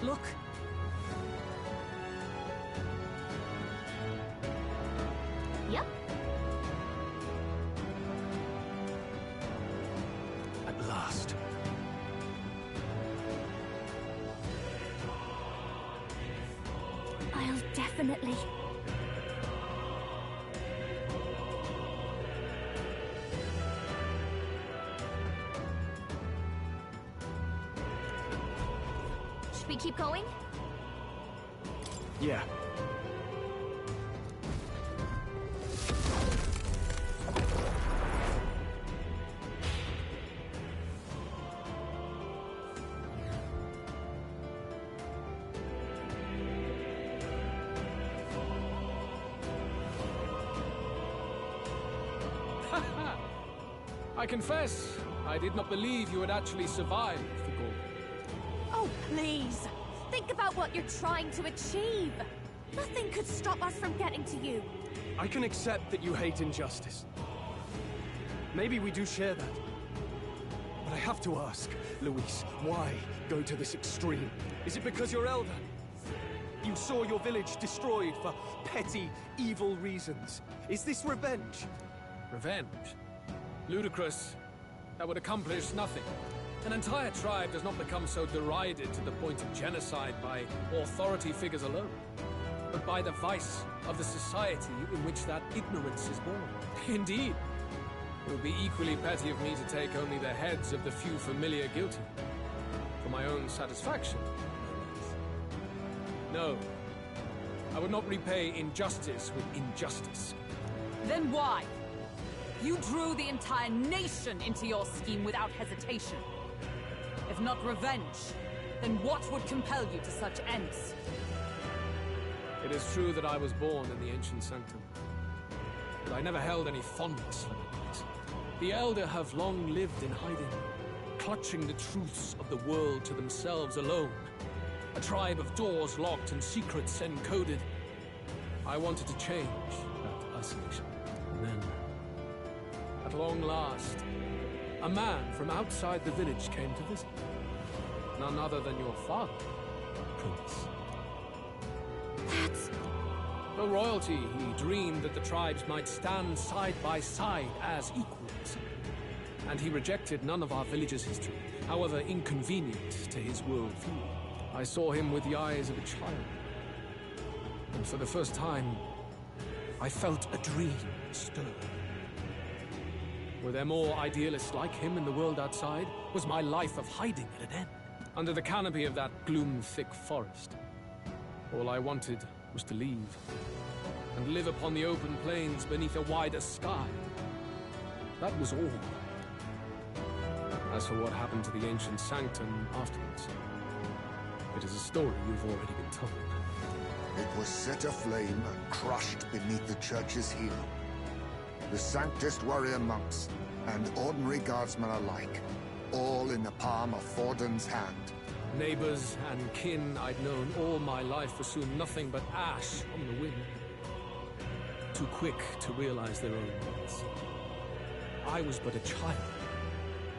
Look. Yep. At last. I'll definitely... Should we keep going? Yeah. I confess, I did not believe you would actually survive the Gorgon. Oh, please! Think about what you're trying to achieve! Nothing could stop us from getting to you! I can accept that you hate injustice. Maybe we do share that. But I have to ask, Luis, why go to this extreme? Is it because you're elder? You saw your village destroyed for petty, evil reasons. Is this revenge? Revenge? Ludicrous. That would accomplish nothing. An entire tribe does not become so derided to the point of genocide by authority figures alone, but by the vice of the society in which that ignorance is born. Indeed, it would be equally petty of me to take only the heads of the few familiar guilty. For my own satisfaction, no. I would not repay injustice with injustice. Then why? You drew the entire nation into your scheme without hesitation. If not revenge, then what would compel you to such ends? It is true that I was born in the ancient sanctum, but I never held any fondness for it. The Elder have long lived in hiding, clutching the truths of the world to themselves alone. A tribe of doors locked and secrets encoded. I wanted to change that isolation, and then... at long last, a man from outside the village came to visit. None other than your father, Prince. That's... For royalty, he dreamed that the tribes might stand side by side as equals. And he rejected none of our village's history, however inconvenient to his worldview. I saw him with the eyes of a child. And for the first time, I felt a dream stir. Were there more idealists like him in the world outside? Was my life of hiding at an end? Under the canopy of that gloom-thick forest, all I wanted was to leave, and live upon the open plains beneath a wider sky. That was all. As for what happened to the ancient sanctum afterwards, it is a story you've already been told. It was set aflame and crushed beneath the church's heel. The Sanctist warrior monks, and ordinary guardsmen alike, all in the palm of Forden's hand. Neighbors and kin I'd known all my life were soon nothing but ash on the wind. Too quick to realize their own needs. I was but a child,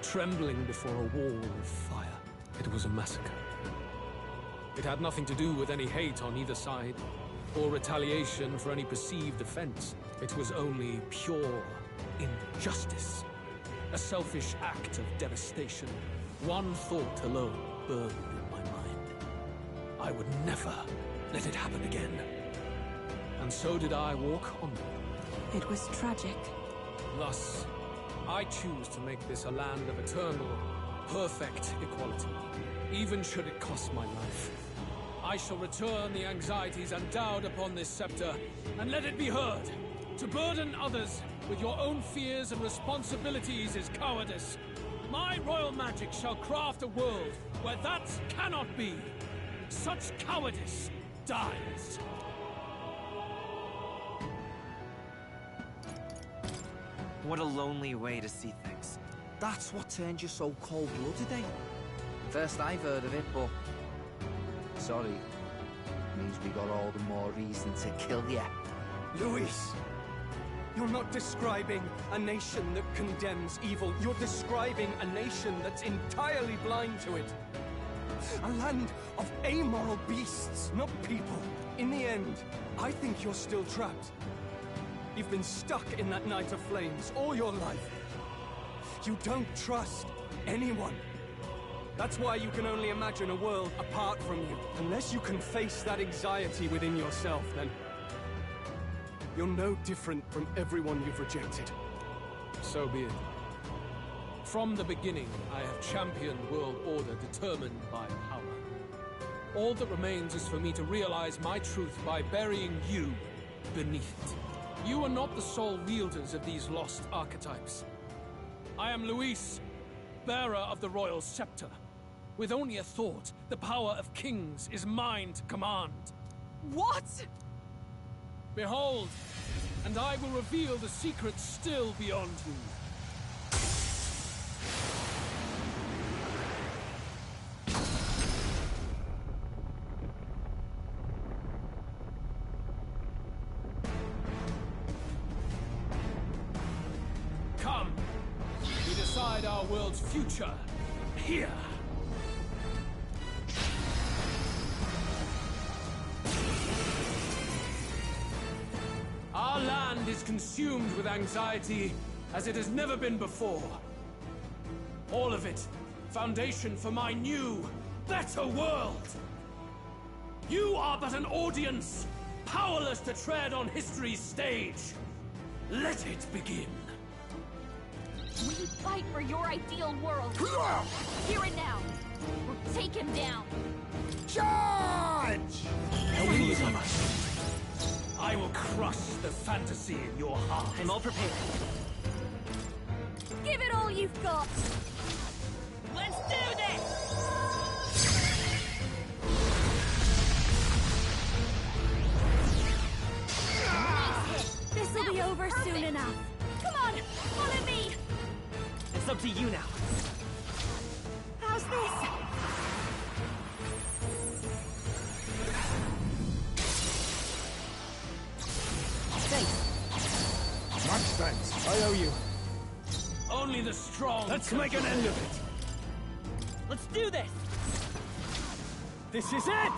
trembling before a wall of fire. It was a massacre. It had nothing to do with any hate on either side, or retaliation for any perceived offense. It was only pure injustice. A selfish act of devastation. One thought alone burned in my mind. I would never let it happen again. And so did I walk onward. It was tragic. Thus, I choose to make this a land of eternal, perfect equality, even should it cost my life. I shall return the anxieties endowed upon this scepter, and let it be heard. To burden others with your own fears and responsibilities is cowardice. My royal magic shall craft a world where that cannot be. Such cowardice dies. What a lonely way to see things. That's what turned you so cold-blooded, eh? First I've heard of it, but... sorry. Means we got all the more reason to kill you. Luis! You're not describing a nation that condemns evil. You're describing a nation that's entirely blind to it. A land of amoral beasts, not people. In the end, I think you're still trapped. You've been stuck in that night of flames all your life. You don't trust anyone. That's why you can only imagine a world apart from you. Unless you can face that anxiety within yourself, then you're no different from everyone you've rejected. So be it. From the beginning, I have championed world order determined by power. All that remains is for me to realize my truth by burying you beneath it. You are not the sole wielders of these lost archetypes. I am Luis, bearer of the royal scepter. With only a thought, the power of kings is mine to command. What? Behold, and I will reveal the secrets still beyond you. Come, we decide our world's future here. Our land is consumed with anxiety as it has never been before. All of it, foundation for my new, better world. You are but an audience, powerless to tread on history's stage. Let it begin. We fight for your ideal world. Here and now. Or take him down. Charge! I will crush the fantasy in your heart. I'm all prepared. Give it all you've got. Let's do this! This'll be over soon enough. Come on, follow me. It's up to you now. How's this? Much thanks. I owe you. Only the strong. Let's make an end of it. Let's do this! This is it!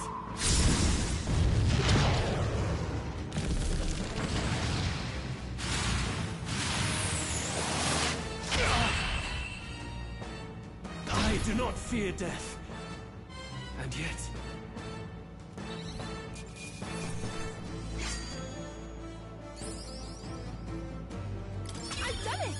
I do not fear death. And yet... I've done it!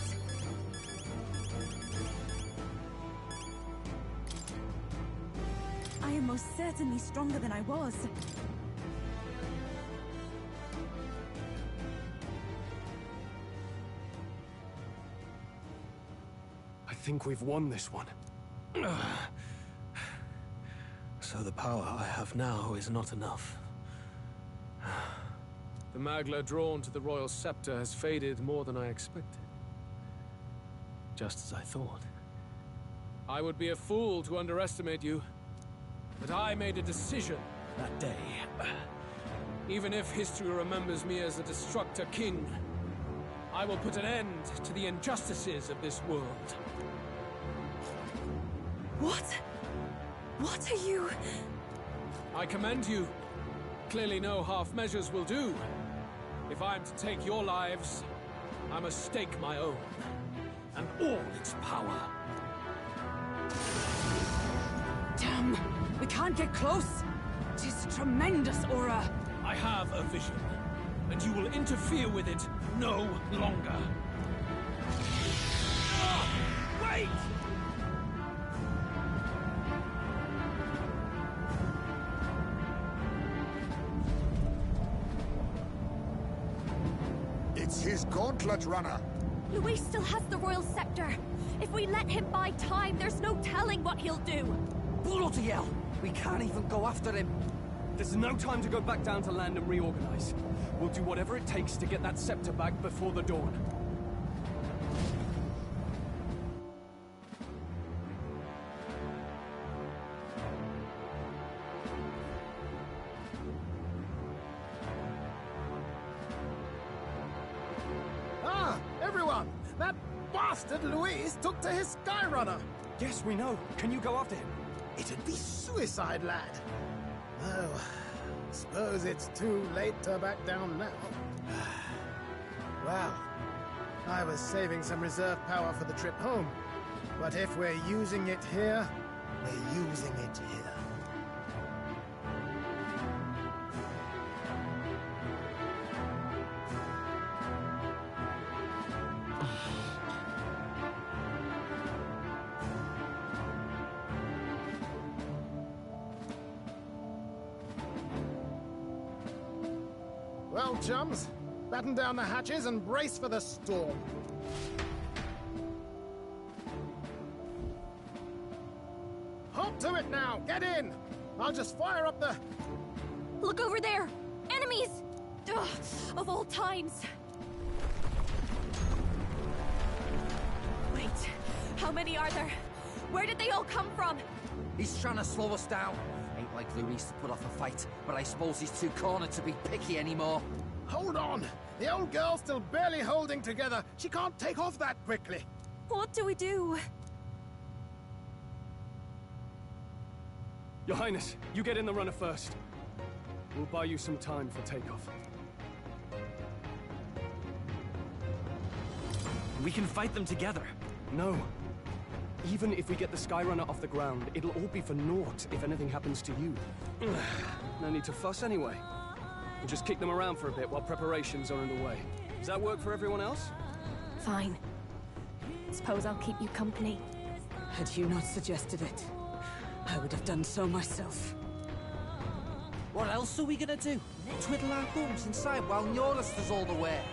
I am most certainly stronger than I was. I think we've won this one. So the power I have now is not enough. The Magla drawn to the royal scepter has faded more than I expected. Just as I thought. I would be a fool to underestimate you. But I made a decision that day. Even if history remembers me as a destructor king, I will put an end to the injustices of this world. What? What are you... I commend you. Clearly no half measures will do. If I am to take your lives, I must stake my own. And all its power. Damn! We can't get close! It is tremendous aura! I have a vision, and you will interfere with it no longer. Wait! It's his gauntlet runner. Luis still has the royal scepter. If we let him buy time, there's no telling what he'll do. Bloody hell! We can't even go after him. There's no time to go back down to land and reorganize. We'll do whatever it takes to get that scepter back before the dawn. Ah, everyone! That bastard Luis took to his Skyrunner! Yes, we know. Can you go after him? It'd be suicide, lad. Oh, suppose it's too late to back down now. Well, I was saving some reserve power for the trip home. But if we're using it here, we're using it here. Well, chums, batten down the hatches and brace for the storm. Hop to it now! Get in! I'll just fire up the... Look over there! Enemies! Ugh, of all times! Wait, how many are there? Where did they all come from? He's trying to slow us down. Ain't like Luis to put off a fight, but I suppose he's too cornered to be picky anymore. Hold on! The old girl's still barely holding together. She can't take off that quickly. What do we do? Your Highness, you get in the runner first. We'll buy you some time for takeoff. We can fight them together. No. Even if we get the Skyrunner off the ground, it'll all be for naught if anything happens to you. No need to fuss anyway. We'll just kick them around for a bit while preparations are underway. Does that work for everyone else? Fine. Suppose I'll keep you company. Had you not suggested it, I would have done so myself. What else are we gonna do? Twiddle our thumbs inside while Norris does all the work?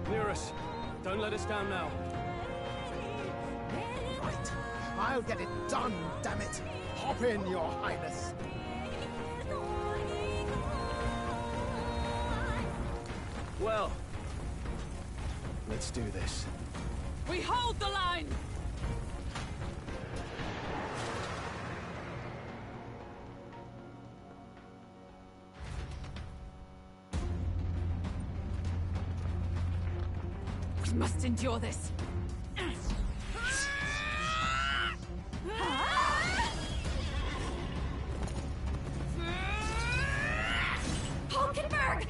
Nearus, don't let us down now. Right. I'll get it done, damn it. Hop in, Your Highness. Well, let's do this. We hold the line! We must endure this. Hulkenberg!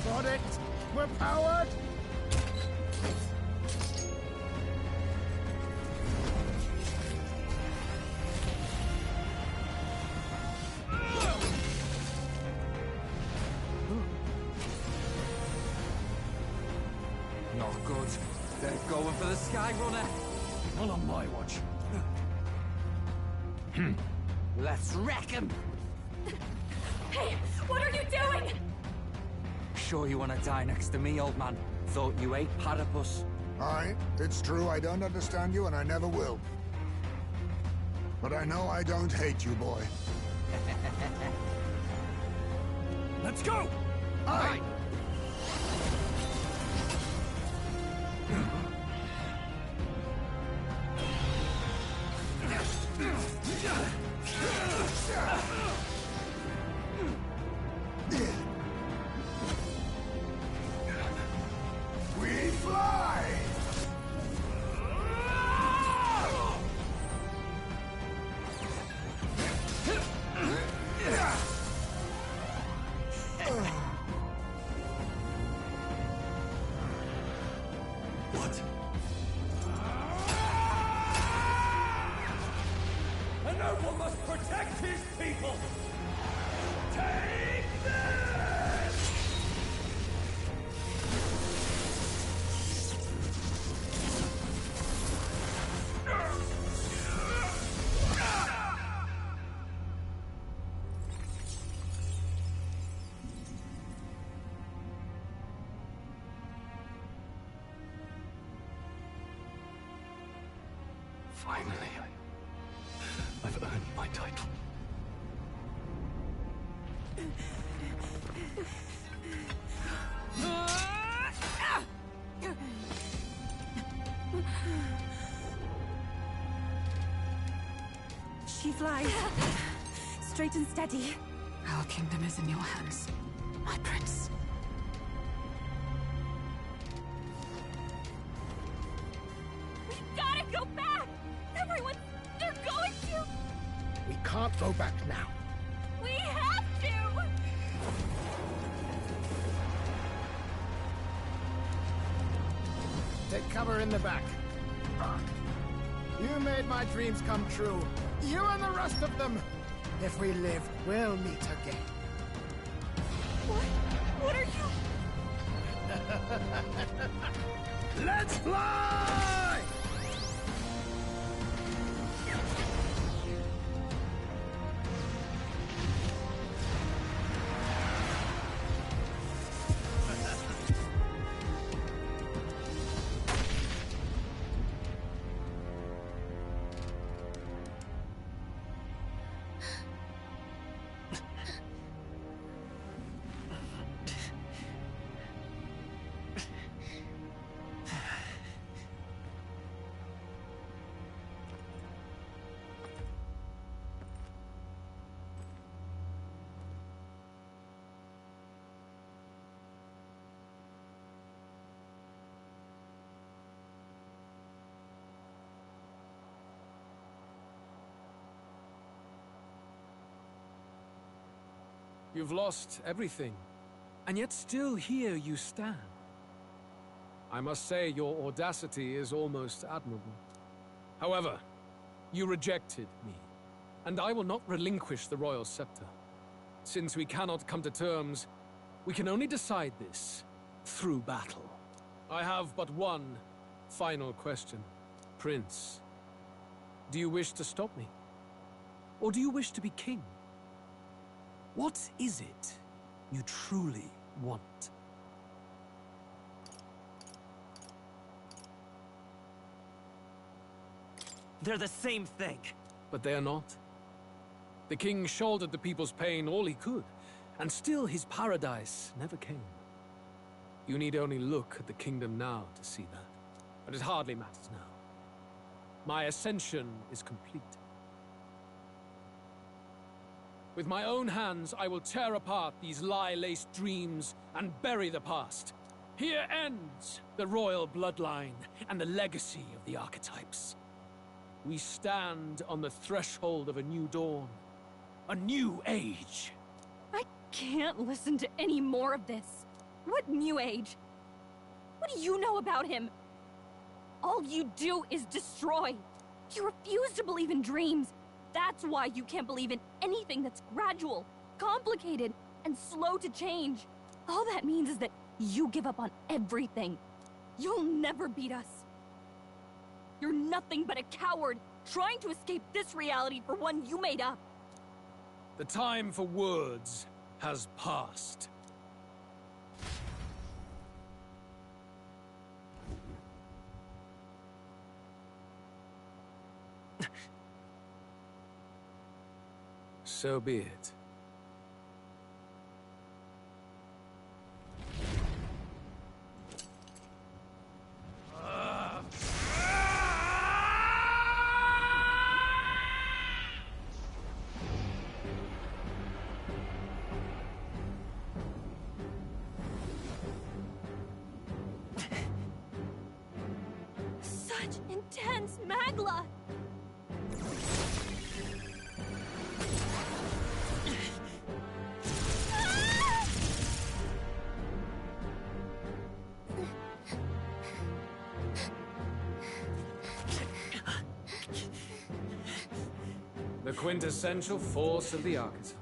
Got it! We're powered! Not good. They're going for the Skyrunner. Not on my watch. Let's wreck him! Hey, what are you doing? Sure you want to die next to me, old man? Thought you ate platypus. Aye, it's true I don't understand you and I never will. But I know I don't hate you, boy. Let's go! Aye! We fly! What? A noble must protect his people! Take this! Finally, I've earned my title. She flies. Straight and steady. Our kingdom is in your hands, my prince. We've gotta go back! Everyone, they're going to! We can't go back now. We have to! Take cover in the back. You made my dreams come true. You and the rest of them. If we live, we'll meet again. What are you... Let's fly! You've lost everything, and yet still here you stand. I must say your audacity is almost admirable. However, you rejected me, and I will not relinquish the royal scepter. Since we cannot come to terms, we can only decide this through battle. I have but one final question. Prince, do you wish to stop me? Or do you wish to be king? What is it you truly want? They're the same thing. But they are not. The king shouldered the people's pain all he could, and still his paradise never came. You need only look at the kingdom now to see that. But it hardly matters now. My ascension is complete. With my own hands, I will tear apart these lie-laced dreams and bury the past. Here ends the royal bloodline and the legacy of the archetypes. We stand on the threshold of a new dawn, a new age. I can't listen to any more of this. What new age? What do you know about him? All you do is destroy. You refuse to believe in dreams. That's why you can't believe in anything that's gradual, complicated, and slow to change. All that means is that you give up on everything. You'll never beat us. You're nothing but a coward, trying to escape this reality for one you made up. The time for words has passed. So be it. Such intense magla! The quintessential force of the archetype.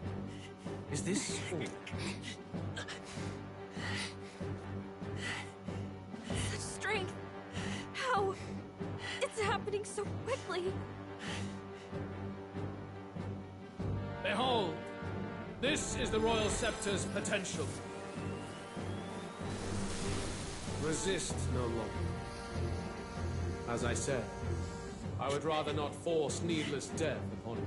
Is this all? Such strength! How? It's happening so quickly! Behold! This is the Royal Scepter's potential. Resist no longer. As I said, I would rather not force needless death upon you.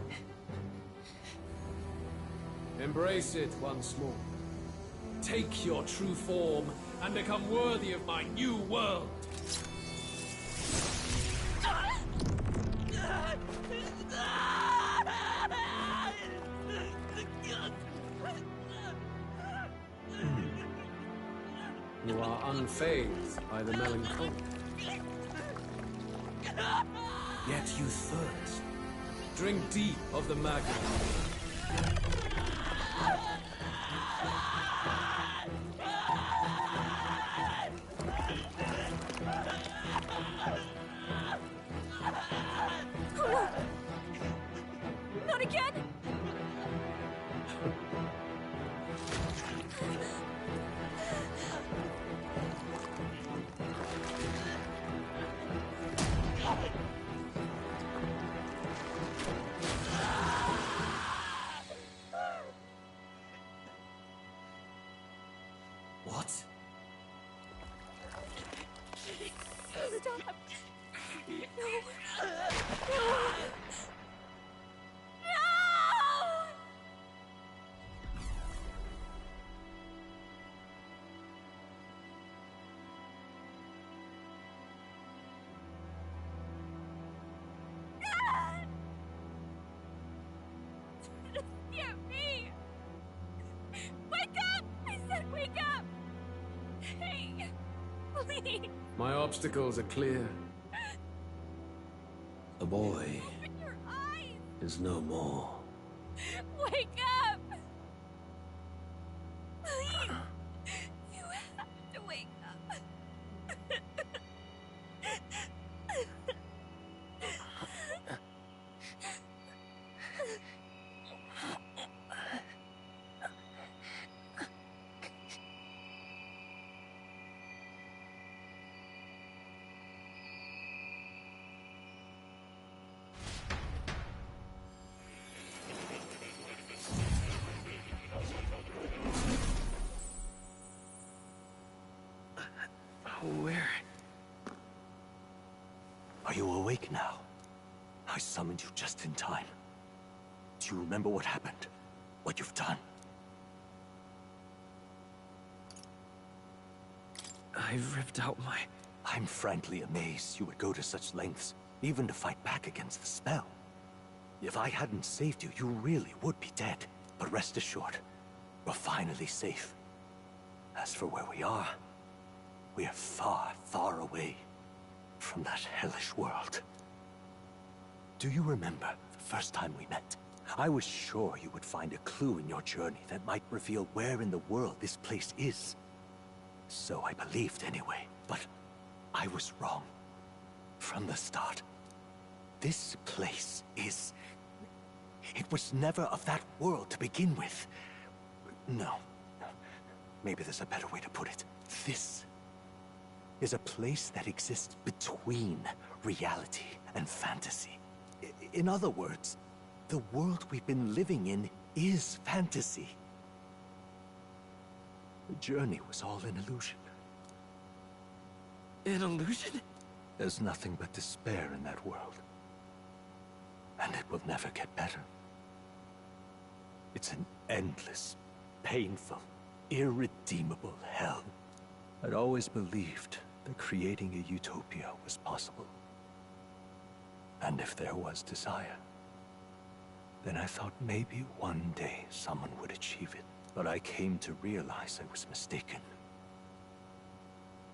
Embrace it once more. Take your true form and become worthy of my new world. You are unfazed by the melancholy. Yet you thirst. Drink deep of the magma. Not again! What? Stop! No! No! Scare me! Wake up! I said wake up! Hey! Please! My obstacles are clear. The boy Open your eyes! is no more. Wake up! Please! You have to wake up. Where? Are you awake now? I summoned you just in time. Do you remember what happened? What you've done? I've ripped out my... I'm frankly amazed you would go to such lengths, even to fight back against the spell. If I hadn't saved you, you really would be dead. But rest assured, we're finally safe. As for where we are far, far away from that hellish world. Do you remember the first time we met? I was sure you would find a clue in your journey that might reveal where in the world this place is. So I believed anyway, but I was wrong. From the start. This place is... It was never of that world to begin with. No. Maybe there's a better way to put it. This is a place that exists between reality and fantasy. In other words, the world we've been living in is fantasy. The journey was all an illusion. An illusion? There's nothing but despair in that world. And it will never get better. It's an endless, painful, irredeemable hell. I'd always believed that creating a utopia was possible. And if there was desire, then I thought maybe one day someone would achieve it. But I came to realize I was mistaken.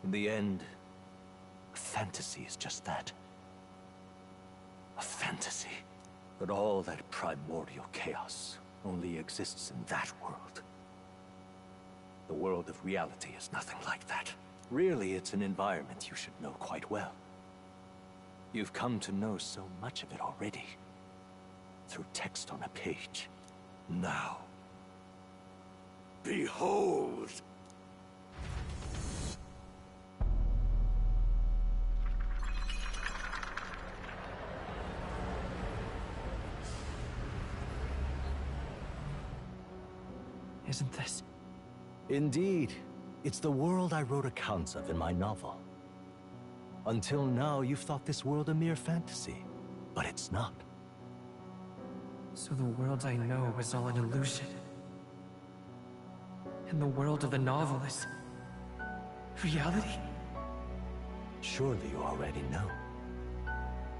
In the end, a fantasy is just that. A fantasy. But all that primordial chaos only exists in that world. The world of reality is nothing like that. Really, it's an environment you should know quite well. You've come to know so much of it already. Through text on a page. Now, behold! Isn't this? Indeed. It's the world I wrote accounts of in my novel. Until now, you've thought this world a mere fantasy. But it's not. So the world I know is all an illusion. And the world of the novel is... Reality? Surely you already know.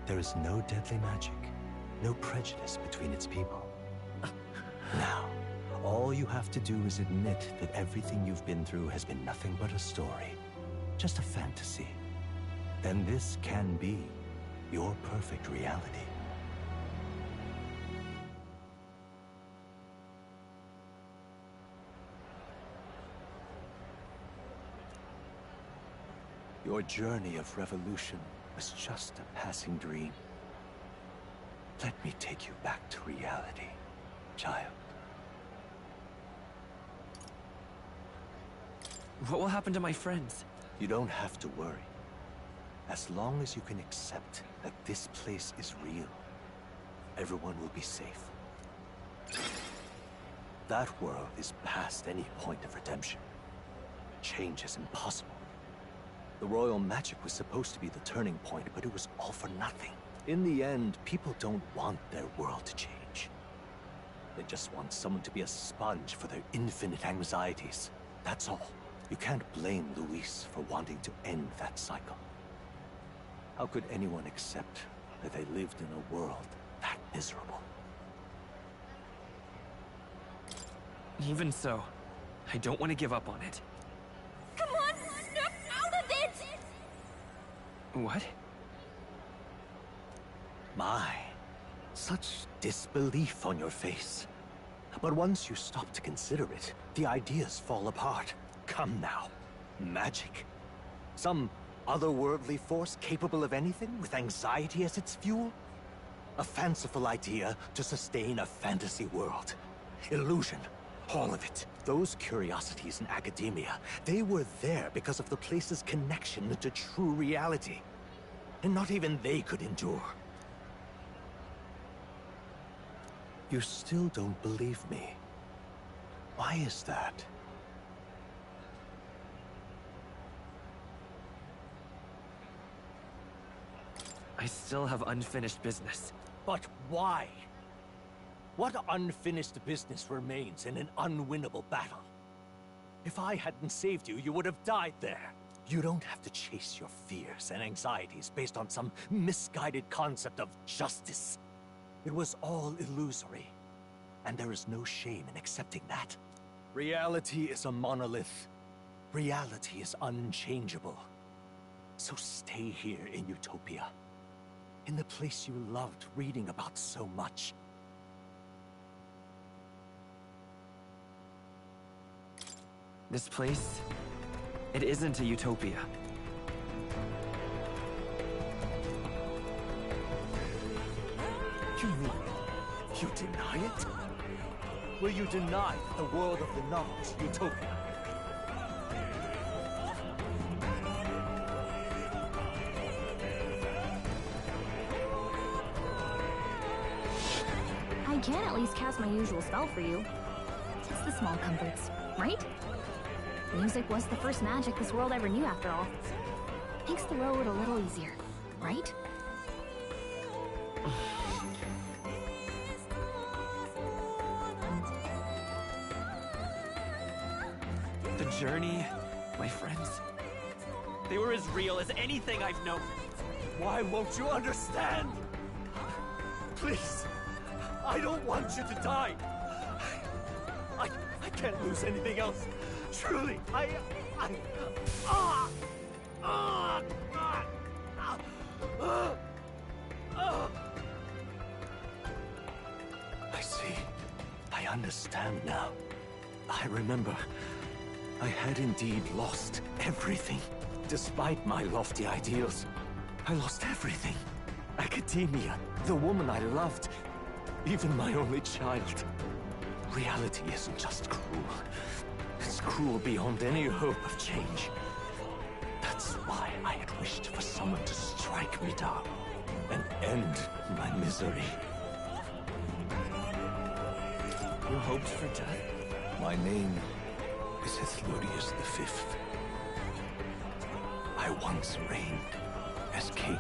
There is no deadly magic, no prejudice between its people. Now, all you have to do is admit that everything you've been through has been nothing but a story, just a fantasy. Then this can be your perfect reality. Your journey of revolution was just a passing dream. Let me take you back to reality, child. What will happen to my friends? You don't have to worry. As long as you can accept that this place is real, everyone will be safe. That world is past any point of redemption. Change is impossible. The royal magic was supposed to be the turning point, but it was all for nothing. In the end, people don't want their world to change. They just want someone to be a sponge for their infinite anxieties. That's all. You can't blame Luis for wanting to end that cycle. How could anyone accept that they lived in a world that miserable? Even so, I don't want to give up on it. Come on, snap out of it! What? My, such disbelief on your face. But once you stop to consider it, the ideas fall apart. Come now. Magic? Some otherworldly force capable of anything with anxiety as its fuel? A fanciful idea to sustain a fantasy world. Illusion. All of it. Those curiosities in academia, they were there because of the place's connection to true reality. And not even they could endure. You still don't believe me. Why is that? I still have unfinished business. But why? What unfinished business remains in an unwinnable battle? If I hadn't saved you, you would have died there. You don't have to chase your fears and anxieties based on some misguided concept of justice. It was all illusory, and there is no shame in accepting that. Reality is a monolith. Reality is unchangeable. So stay here in Utopia, in the place you loved reading about so much. This place, it isn't a utopia. You mean you deny it? Will you deny the world of the novels, Utopia? I can at least cast my usual spell for you. Just the small comforts, right? Music was the first magic this world ever knew, after all. Makes the road a little easier, right? The journey, my friends, they were as real as anything I've known. Why won't you understand? Please, I don't want you to die. I can't lose anything else. Truly, I see. I understand now. I remember. I had indeed lost everything. Despite my lofty ideals, I lost everything. Academia, the woman I loved, even my only child. Reality isn't just cruel. It's cruel beyond any hope of change. That's why I had wished for someone to strike me down and end my misery. You hoped for death? My name is Ethludius V. I once reigned as king.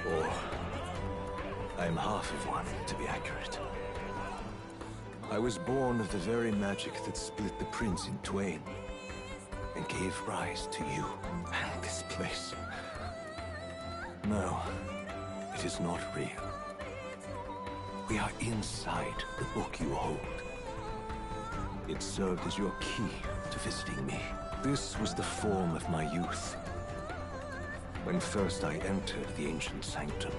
Or I'm half of one, to be accurate. I was born of the very magic that split the prince in twain. and gave rise to you and this place. No, it is not real. We are inside the book you hold. It served as your key to visiting me. This was the form of my youth, when first I entered the ancient sanctum.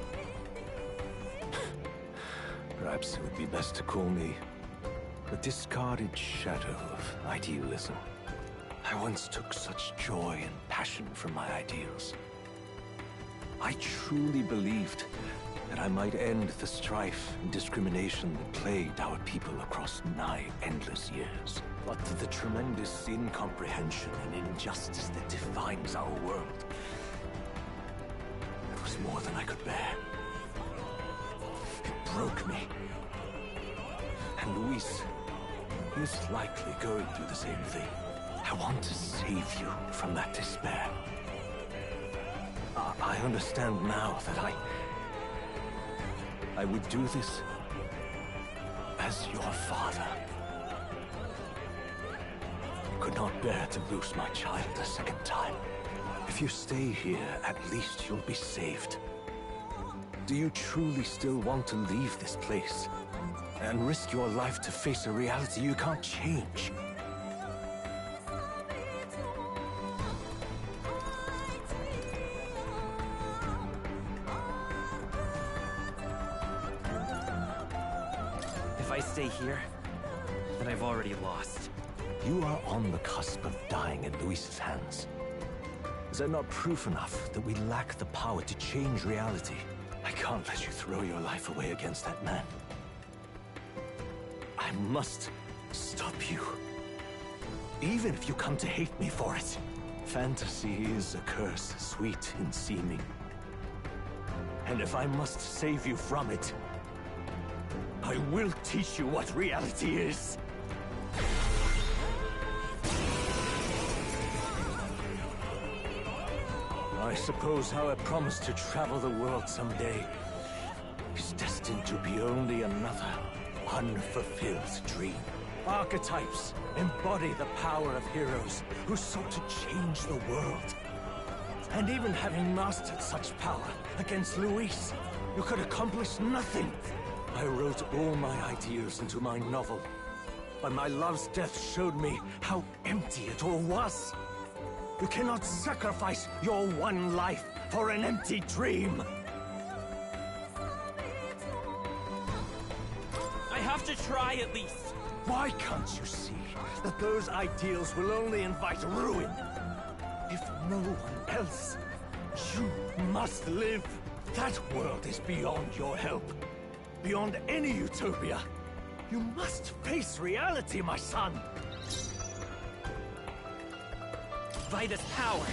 Perhaps it would be best to call me a discarded shadow of idealism. I once took such joy and passion from my ideals. I truly believed that I might end the strife and discrimination that plagued our people across nigh endless years. But the tremendous incomprehension and injustice that defines our world, it was more than I could bear. It broke me. And Luis is likely going through the same thing. I want to save you from that despair. I understand now that I would do this as your father. I could not bear to lose my child a second time. If you stay here, at least you'll be saved. Do you truly still want to leave this place and risk your life to face a reality you can't change? If I stay here, then I've already lost. You are on the cusp of dying in Luis's hands. Is that not proof enough that we lack the power to change reality? I can't let you throw your life away against that man. I must stop you. Even if you come to hate me for it. Fantasy is a curse, sweet in seeming. And if I must save you from it, I will teach you what reality is. I suppose how I promised to travel the world someday is destined to be only another unfulfilled dream. Archetypes embody the power of heroes who sought to change the world. And even having mastered such power against Luis, you could accomplish nothing. I wrote all my ideals into my novel, but my love's death showed me how empty it all was. You cannot sacrifice your one life for an empty dream. I have to try at least. Why can't you see that those ideals will only invite ruin? If no one else, you must live. That world is beyond your help. Beyond any utopia. You must face reality, my son. Vida's power.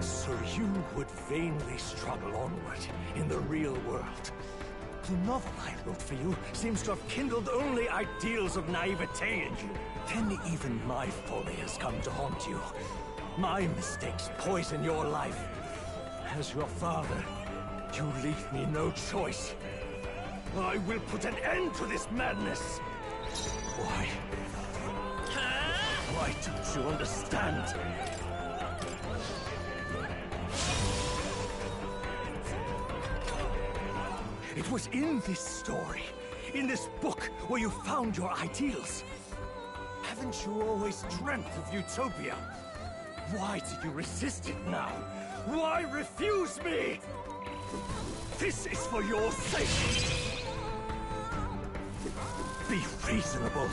So you would vainly struggle onward in the real world. The novel I wrote for you seems to have kindled only ideals of naivete in you. Then even my folly has come to haunt you. My mistakes poison your life. As your father, you leave me no choice. I will put an end to this madness. Why? Why don't you understand? It was in this story, in this book, where you found your ideals. Haven't you always dreamt of utopia? Why do you resist it now? Why refuse me? This is for your sake. Be reasonable.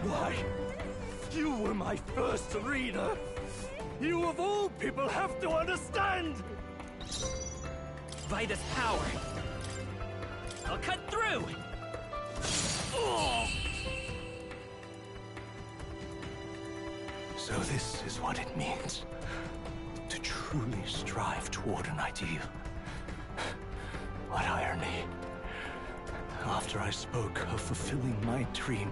Why? You were my first reader. You of all people have to understand. Vida's power. I'll cut through. Oh! So this is what it means to truly strive toward an ideal. What irony. After I spoke of fulfilling my dream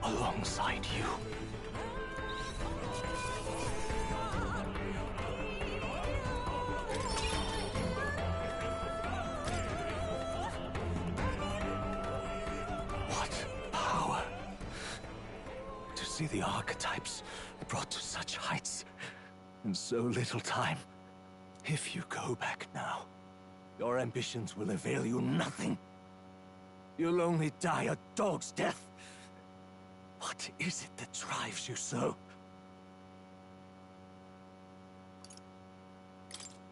alongside you. see the archetypes brought to such heights in so little time. If you go back now, your ambitions will avail you nothing. You'll only die a dog's death. What is it that drives you so?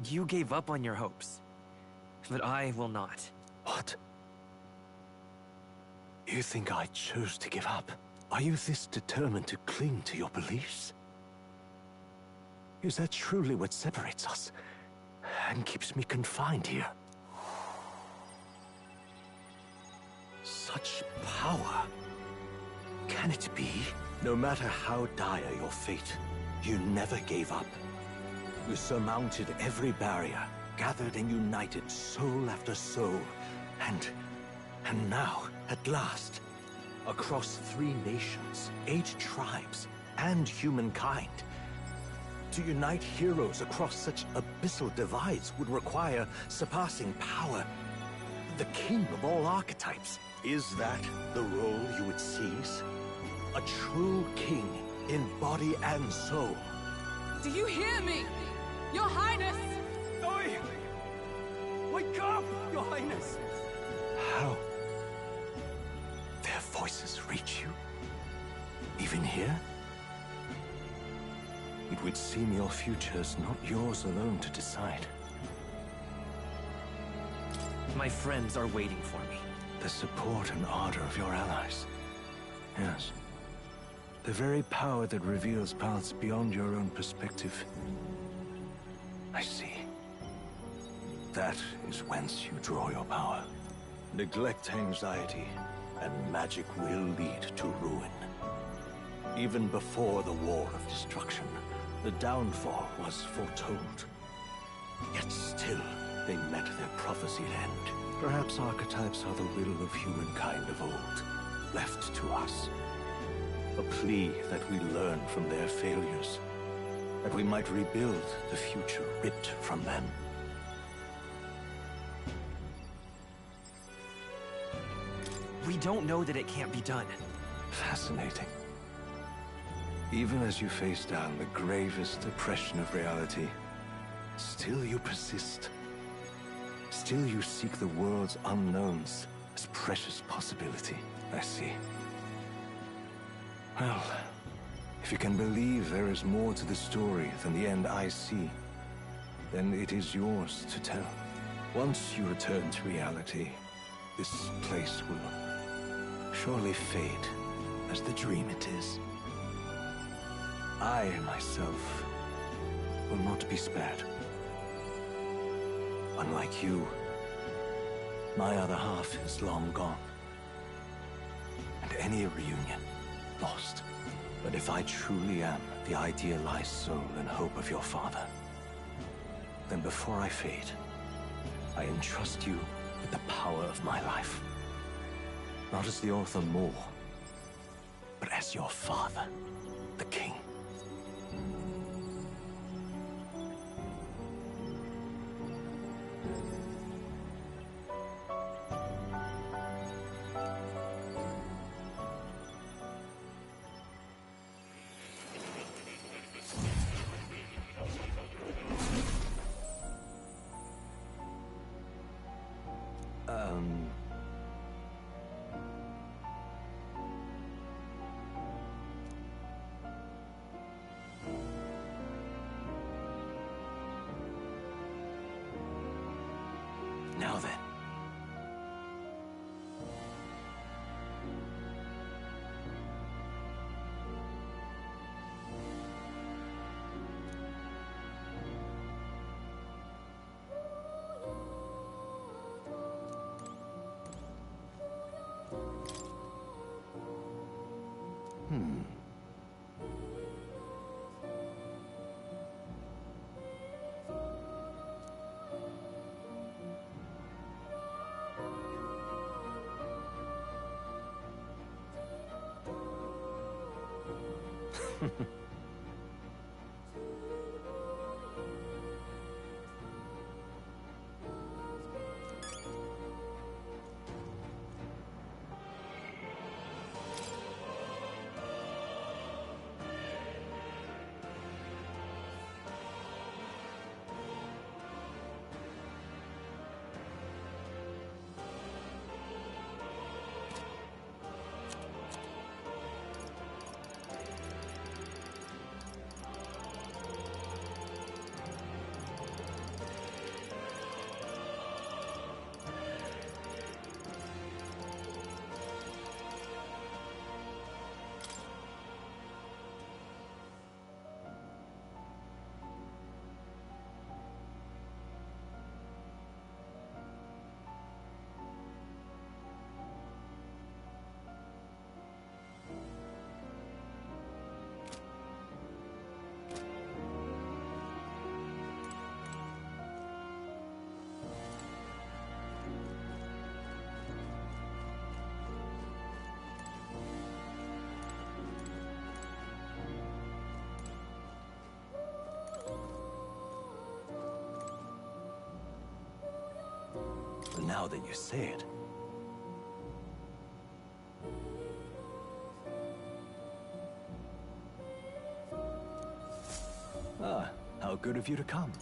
You gave up on your hopes, but I will not. What? You think I chose to give up? Are you this determined to cling to your beliefs? Is that truly what separates us and keeps me confined here? Such power. Can it be? No matter how dire your fate, you never gave up. You surmounted every barrier, gathered and united soul after soul, and now, at last, across 3 nations, 8 tribes, and humankind. To unite heroes across such abyssal divides would require surpassing power. The king of all archetypes. Is that the role you would seize? A true king in body and soul. Do you hear me? Your Highness! Oi! Wake up, Your Highness! How? Their voices reach you? Even here? It would seem your future is not yours alone to decide. My friends are waiting for me. The support and ardor of your allies. Yes. The very power that reveals paths beyond your own perspective. I see. That is whence you draw your power. Neglect anxiety, and magic will lead to ruin. Even before the War of Destruction, the downfall was foretold. Yet still, they met their prophesied end. Perhaps archetypes are the will of humankind of old, left to us. A plea that we learn from their failures, that we might rebuild the future ripped from them. We don't know that it can't be done. Fascinating. Even as you face down the gravest oppression of reality, still you persist. Still you seek the world's unknowns as precious possibility. I see. Well, if you can believe there is more to the story than the end I see, then it is yours to tell. Once you return to reality, this place will surely fade as the dream it is. I, myself, will not be spared. Unlike you, my other half is long gone. And any reunion, lost. But if I truly am the idealized soul and hope of your father, then before I fade, I entrust you with the power of my life. Not as the author more, but as your father, the king. Now then. now that you say it. Ah, how good of you to come.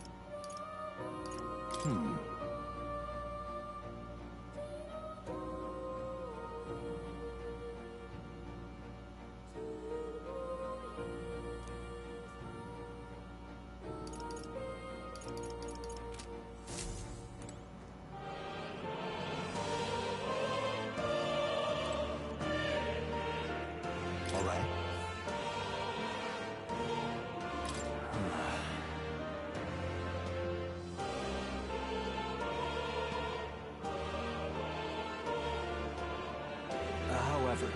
All right. However,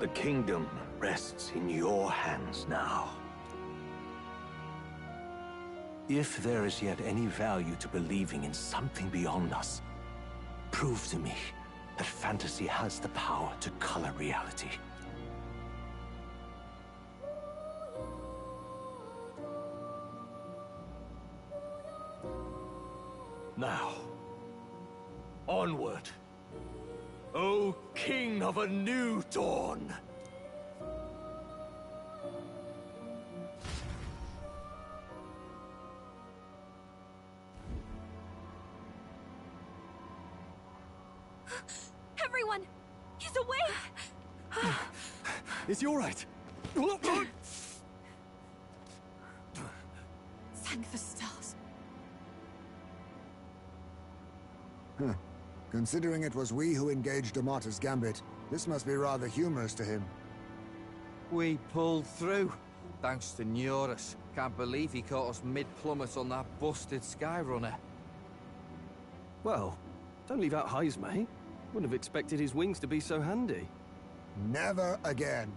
the kingdom rests in your hands now. If there is yet any value to believing in something beyond us, prove to me that fantasy has the power to color reality. Now, onward. O King of a new dawn! Everyone! He's awake! Is he all right? Thank the stars. Considering it was we who engaged Amata's gambit, this must be rather humorous to him. We pulled through, thanks to Neurus. Can't believe he caught us mid-plummet on that busted Skyrunner. Well, don't leave out Heis, mate. Wouldn't have expected his wings to be so handy. Never again.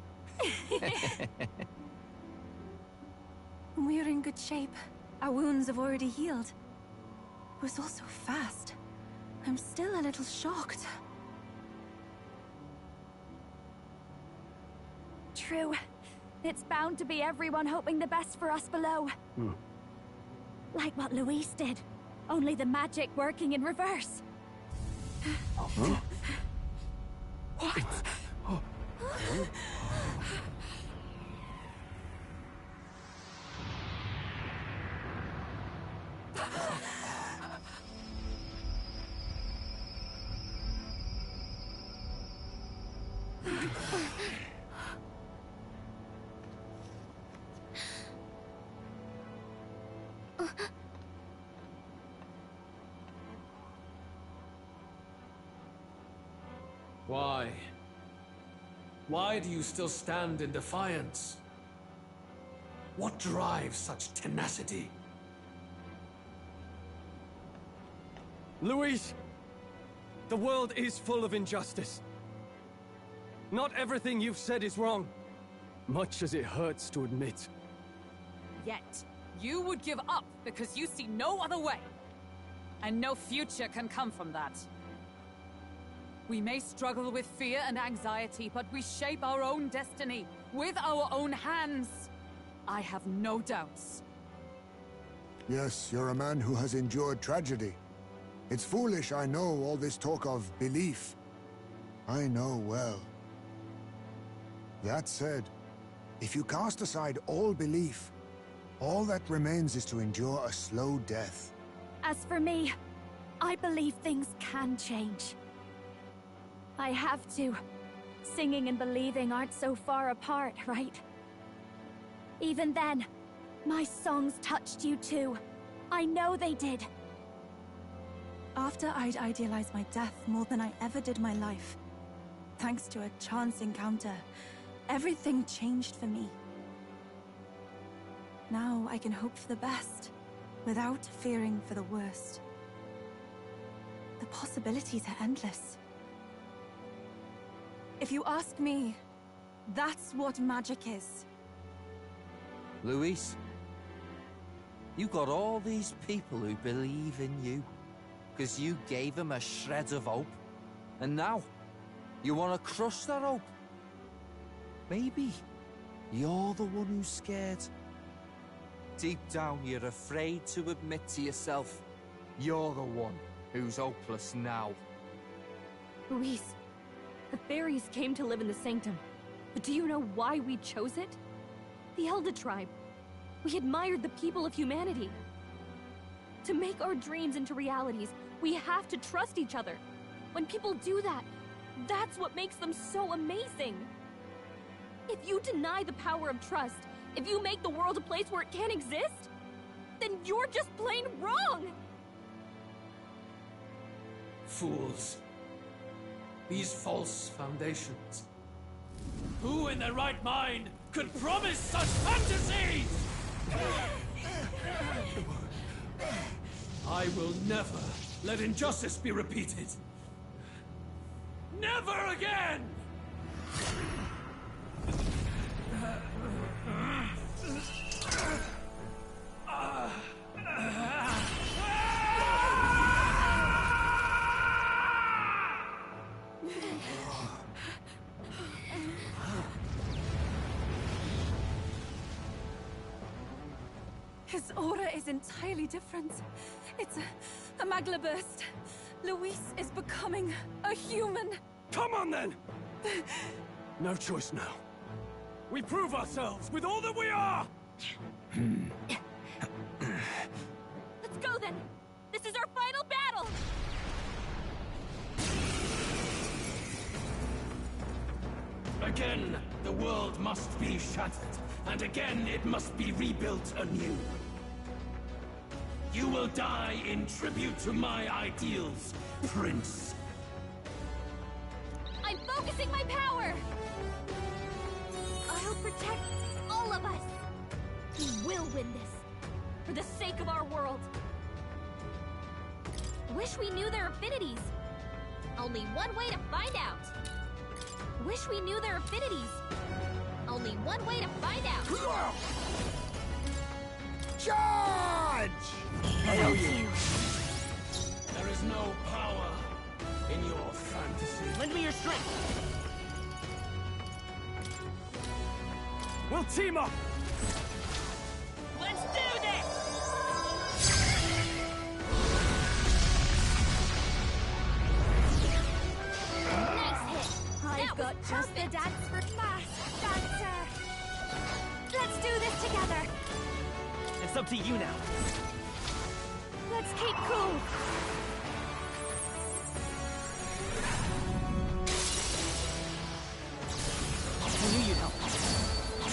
We're in good shape. Our wounds have already healed. It was all so fast. I'm still a little shocked. True. It's bound to be everyone hoping the best for us below. Like what Luis did. Only the magic working in reverse. What? Why? Why do you still stand in defiance? What drives such tenacity? Luis! The world is full of injustice. Not everything you've said is wrong, much as it hurts to admit. Yet, you would give up because you see no other way. And no future can come from that. We may struggle with fear and anxiety, but we shape our own destiny with our own hands. I have no doubts. Yes, you're a man who has endured tragedy. It's foolish, I know, all this talk of belief. I know well. That said, if you cast aside all belief, all that remains is to endure a slow death. As for me, I believe things can change. I have to. Singing and believing aren't so far apart, right? Even then, my songs touched you too. I know they did. After I'd idealized my death more than I ever did my life, thanks to a chance encounter, everything changed for me. Now I can hope for the best, without fearing for the worst. The possibilities are endless. If you ask me, that's what magic is. Luis, you got all these people who believe in you, because you gave them a shred of hope. And now, you want to crush that hope? Maybe you're the one who's scared. Deep down, you're afraid to admit to yourself, you're the one who's hopeless now. Luis, the fairies came to live in the Sanctum. But do you know why we chose it? The Elder Tribe. We admired the people of humanity. To make our dreams into realities, we have to trust each other. When people do that, that's what makes them so amazing. If you deny the power of trust, if you make the world a place where it can't exist, then you're just plain wrong! Fools. These false foundations. Who in their right mind could promise such fantasies? I will never let injustice be repeated. Never again! His aura is entirely different. It's a magla burst. Luis is becoming a human. Come on, then! No choice now. We prove ourselves with all that we are! Let's go then! This is our final battle! Again, the world must be shattered, and again it must be rebuilt anew. You will die in tribute to my ideals, Prince. I'm focusing my power! I'll protect all of us! We will win this! For the sake of our world! Wish we knew their affinities! Only one way to find out! Wish we knew their affinities! Only one way to find out! Charge! I owe you. There is no power in your fantasy. Lend me your strength! We'll team up! Let's do this! Nice hit! I've got just the dance for masked dancer. Let's do this together. It's up to you now. Let's keep cool! I knew you'd help.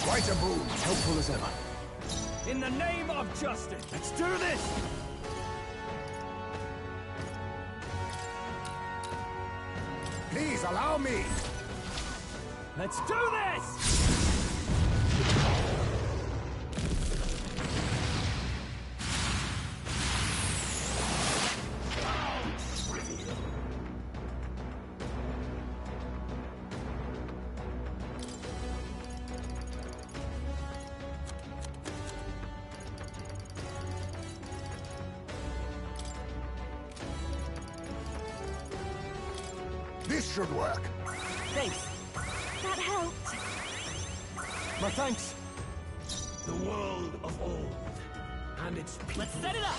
Quite a boon. Helpful as ever. In the name of justice, let's do this! Please allow me. Let's do this! This should work. Thanks. That helped! My thanks. The world of old and its people Let's set it up!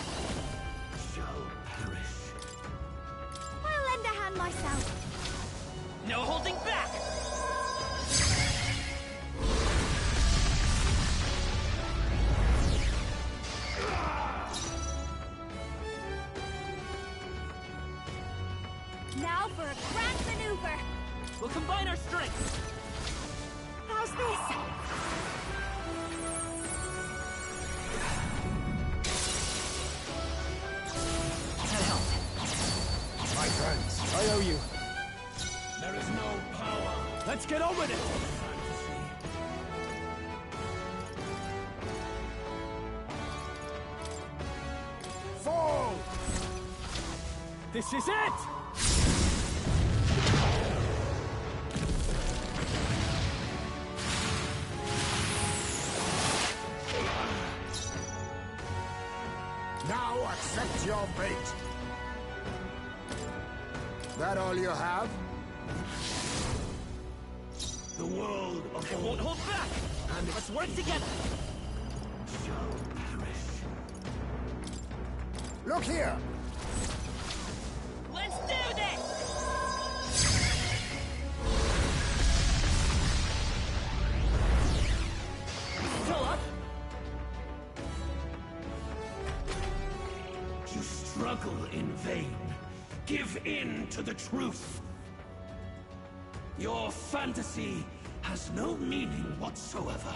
shall perish. I'll lend a hand myself. No holding back! Now for a grand maneuver. We'll combine our strengths! How's this? That helped. My friends. I owe you. There is no power Let's get on with it! fantasy. Fall! This is it! Now accept your fate. That all you have? The world of I won't hold back! And let's work together! Shall perish. Look here! Let's do this! Still up? You struggle in vain. Give in to the truth. Your fantasy has no meaning whatsoever.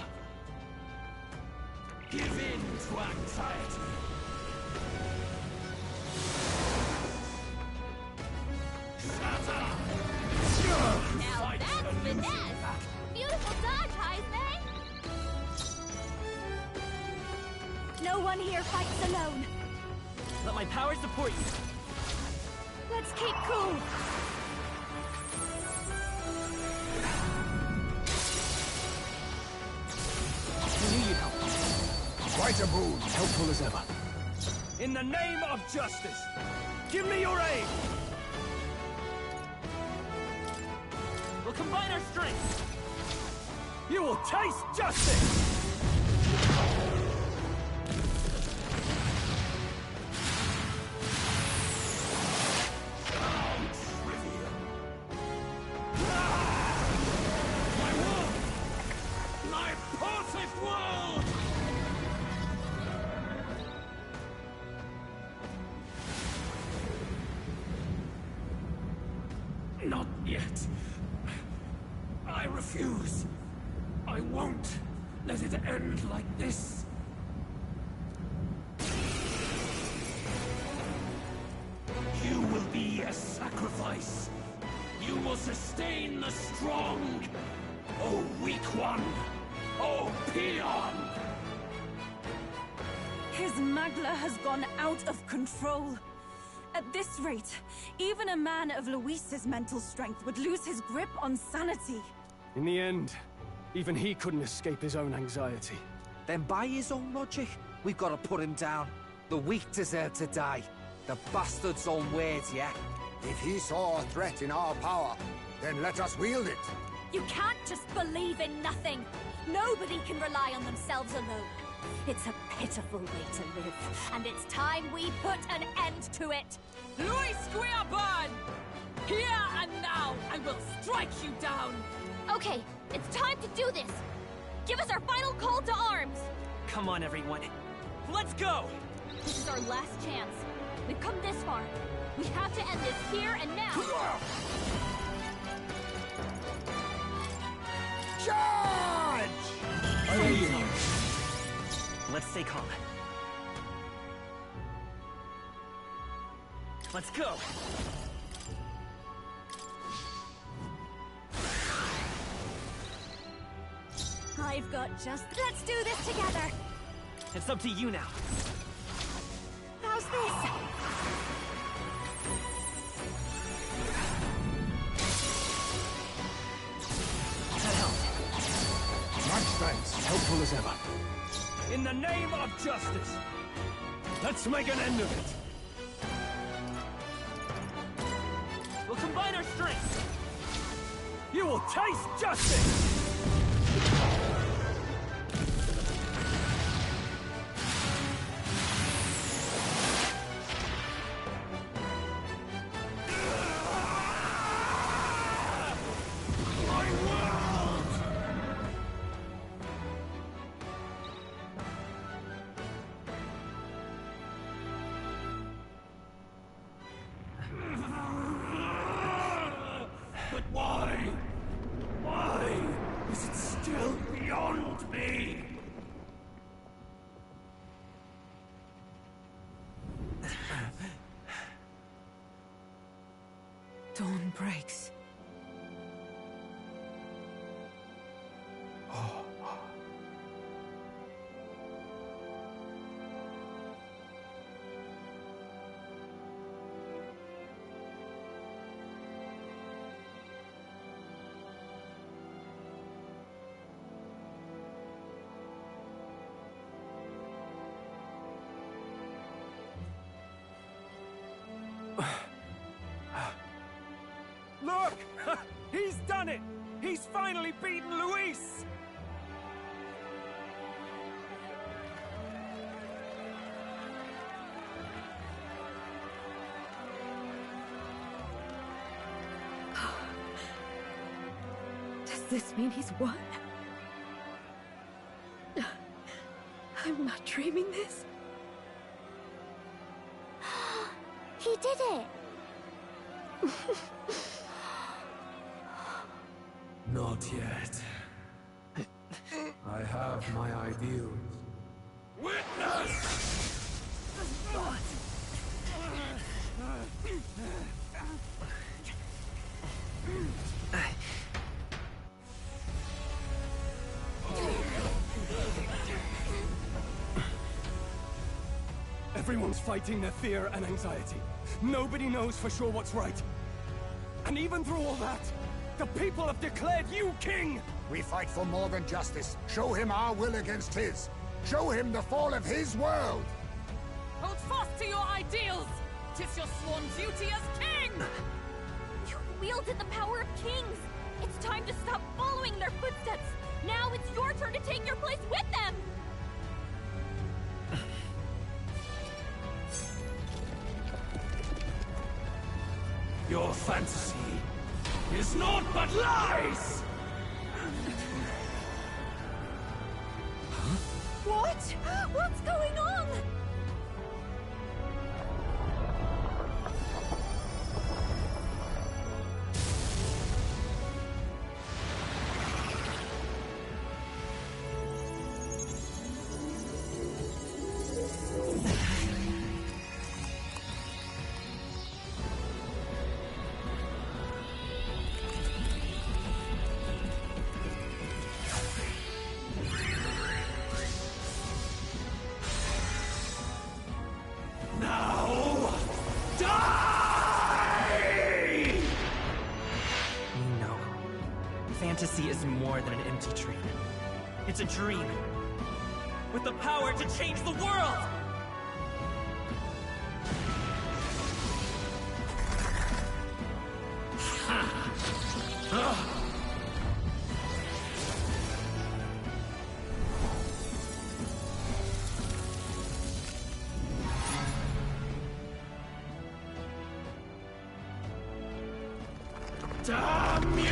Give in to anxiety. Shatter! Now Fight that's and lose finesse! Beautiful dodge, Heisman! No one here fights alone. Let my power support you. Let's keep cool. I knew you'd help. Quite a boon. Helpful as ever. In the name of justice, give me your aid! We'll combine our strengths. You will taste justice! My perfect world! Not yet. I refuse. I won't let it end like this. You will be a sacrifice. You will sustain the strong. Oh, weak one. Oh, peon. His Magla has gone out of control. At this rate, even a man of Luis's mental strength would lose his grip on sanity. In the end, even he couldn't escape his own anxiety. Then by his own logic, we've got to put him down. The weak deserve to die. The bastard's own words, yeah? If he saw a threat in our power, then let us wield it. You can't just believe in nothing. Nobody can rely on themselves alone. It's a pitiful way to live, and it's time we put an end to it. Luis Squeaburn! Here and now, I will strike you down! Okay, it's time to do this. Give us our final call to arms. Come on, everyone. Let's go! This is our last chance. We've come this far. We have to end this here and now. Charge! Let's stay calm. Let's go! I've got just... Let's do this together! It's up to you now. How's this? That helped. Much thanks. Helpful as ever. In the name of justice, let's make an end of it. We'll combine our strengths. You will taste justice! But why? Why is it still beyond me? Dawn breaks. Look! He's done it! He's finally beaten Luis! Does this mean he's won? I'm not dreaming this. He did it! Not yet. I have my ideals. Witness! Everyone's fighting their fear and anxiety. Nobody knows for sure what's right. And even through all that, the people have declared you king! We fight for more than justice. Show him our will against his. Show him the fall of his world! Hold fast to your ideals! 'Tis your sworn duty as king! You wielded the power of kings! It's time to stop following their footsteps! Now it's your turn to take your place with them! Your fantasy is naught but lies! What? What's going on? Fantasy is more than an empty dream. It's a dream with the power to change the world! Damn you!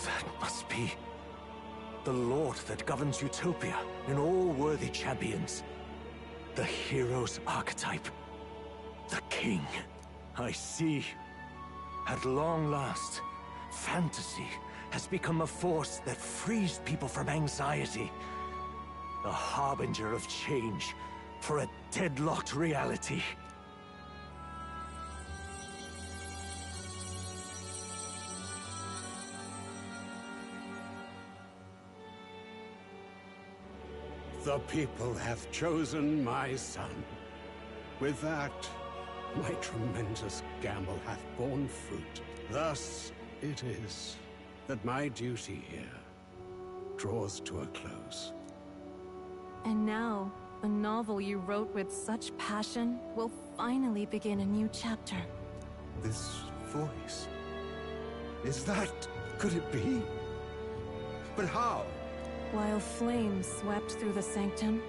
That must be the Lord that governs Utopia in all worthy champions. The hero's archetype. The king. I see. At long last, fantasy has become a force that frees people from anxiety. A harbinger of change for a deadlocked reality. The people have chosen my son. With that, my tremendous gamble hath borne fruit. Thus it is that my duty here draws to a close. And now, a novel you wrote with such passion will finally begin a new chapter. This voice... could it be? But how? While flames swept through the sanctum,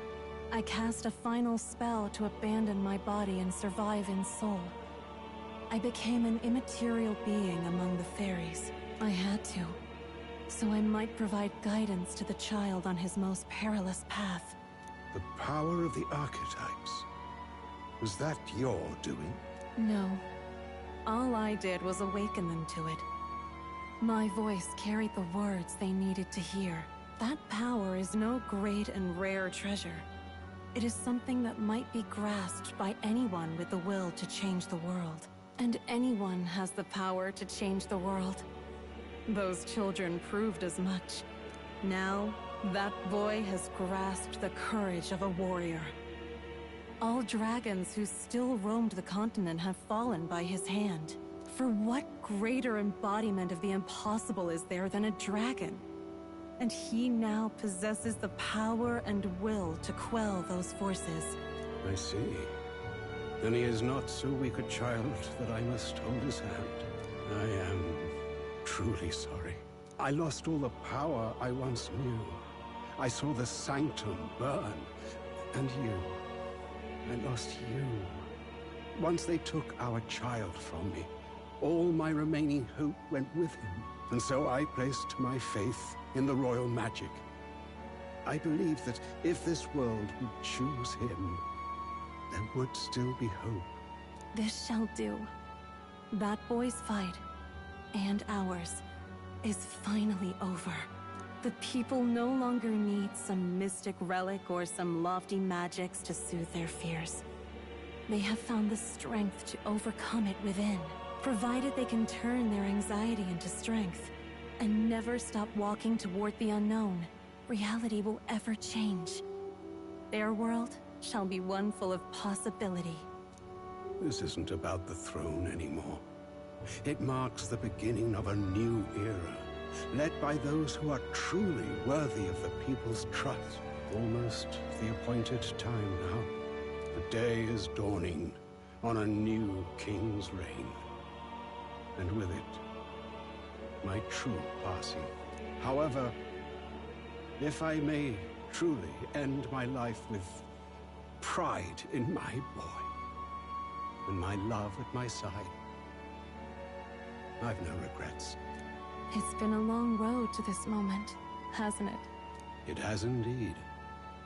I cast a final spell to abandon my body and survive in soul. I became an immaterial being among the fairies. I had to, so I might provide guidance to the child on his most perilous path. The power of the archetypes. Was that your doing? No. All I did was awaken them to it. My voice carried the words they needed to hear. That power is no great and rare treasure. It is something that might be grasped by anyone with the will to change the world. And anyone has the power to change the world. Those children proved as much. Now, that boy has grasped the courage of a warrior. All dragons who still roamed the continent have fallen by his hand. For what greater embodiment of the impossible is there than a dragon? And he now possesses the power and will to quell those forces. I see. Then he is not so weak a child that I must hold his hand. I am truly sorry. I lost all the power I once knew. I saw the sanctum burn. And you. I lost you. Once they took our child from me, all my remaining hope went with him. And so I placed my faith in the royal magic. I believed that if this world would choose him, there would still be hope. This shall do. That boy's fight, and ours, is finally over. The people no longer need some mystic relic or some lofty magics to soothe their fears. They have found the strength to overcome it within, provided they can turn their anxiety into strength and never stop walking toward the unknown. Reality will ever change. Their world shall be one full of possibility. This isn't about the throne anymore. It marks the beginning of a new era, led by those who are truly worthy of the people's trust. Almost the appointed time now. The day is dawning on a new king's reign. And with it, my true passing. However, if I may truly end my life with pride in my boy, and my love at my side, I've no regrets. It's been a long road to this moment, hasn't it? It has indeed.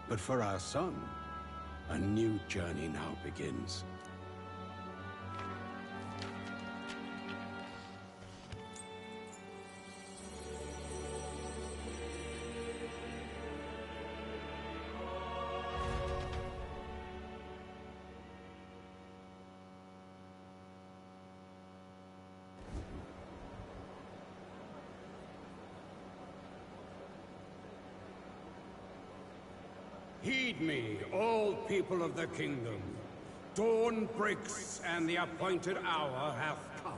But for our son, a new journey now begins. Heed me, all people of the kingdom. Dawn breaks, and the appointed hour hath come.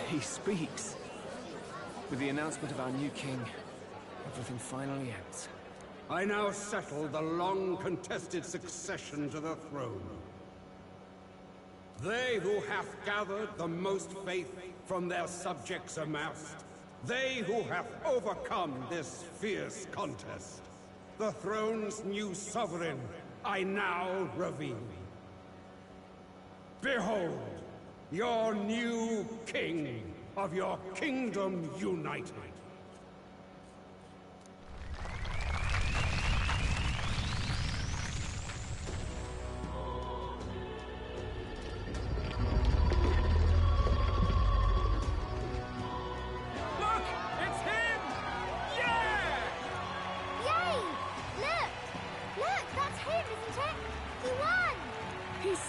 He speaks. With the announcement of our new king, everything finally ends. I now settle the long-contested succession to the throne. They who hath gathered the most faith from their subjects amassed, they who have overcome this fierce contest, the throne's new sovereign, I now reveal. Behold, your new king of your kingdom united.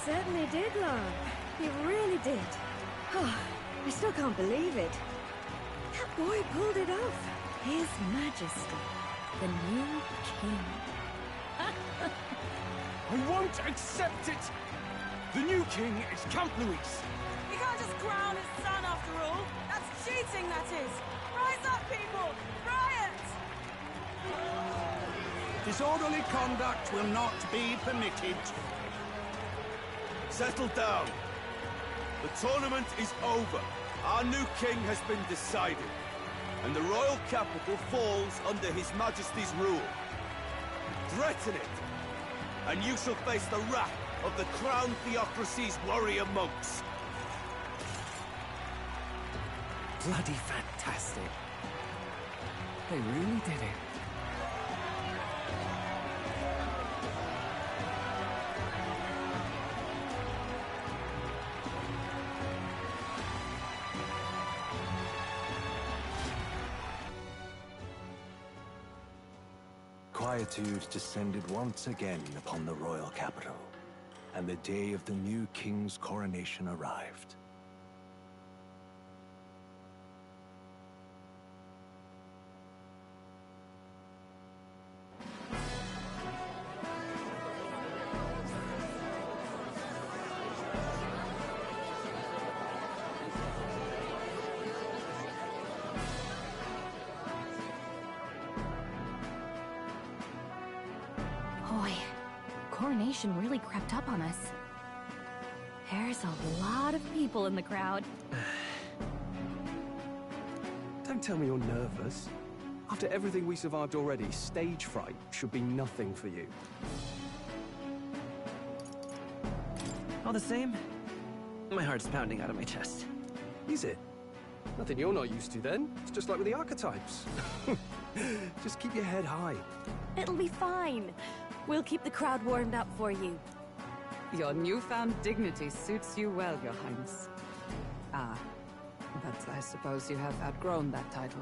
Certainly did, love. He really did. Oh, I still can't believe it. That boy pulled it off. His Majesty, the new king. I won't accept it! The new king is Camp Luis. You can't just crown his son after all. That's cheating, that is. Rise up, people! Riot! Disorderly conduct will not be permitted. Settle down. The tournament is over. Our new king has been decided, and the royal capital falls under His Majesty's rule. Threaten it, and you shall face the wrath of the Crown Theocracy's warrior monks. Bloody fantastic. They really did it. quietude descended once again upon the royal capital, and the day of the new king's coronation arrived. Boy, coronation really crept up on us. There's a lot of people in the crowd. Don't tell me you're nervous. After everything we survived already, stage fright should be nothing for you. All the same, my heart's pounding out of my chest. Is it? Nothing you're not used to then. It's just like with the archetypes. Just keep your head high. It'll be fine. We'll keep the crowd warmed up for you. Your newfound dignity suits you well, Your Highness. Ah, but I suppose you have outgrown that title.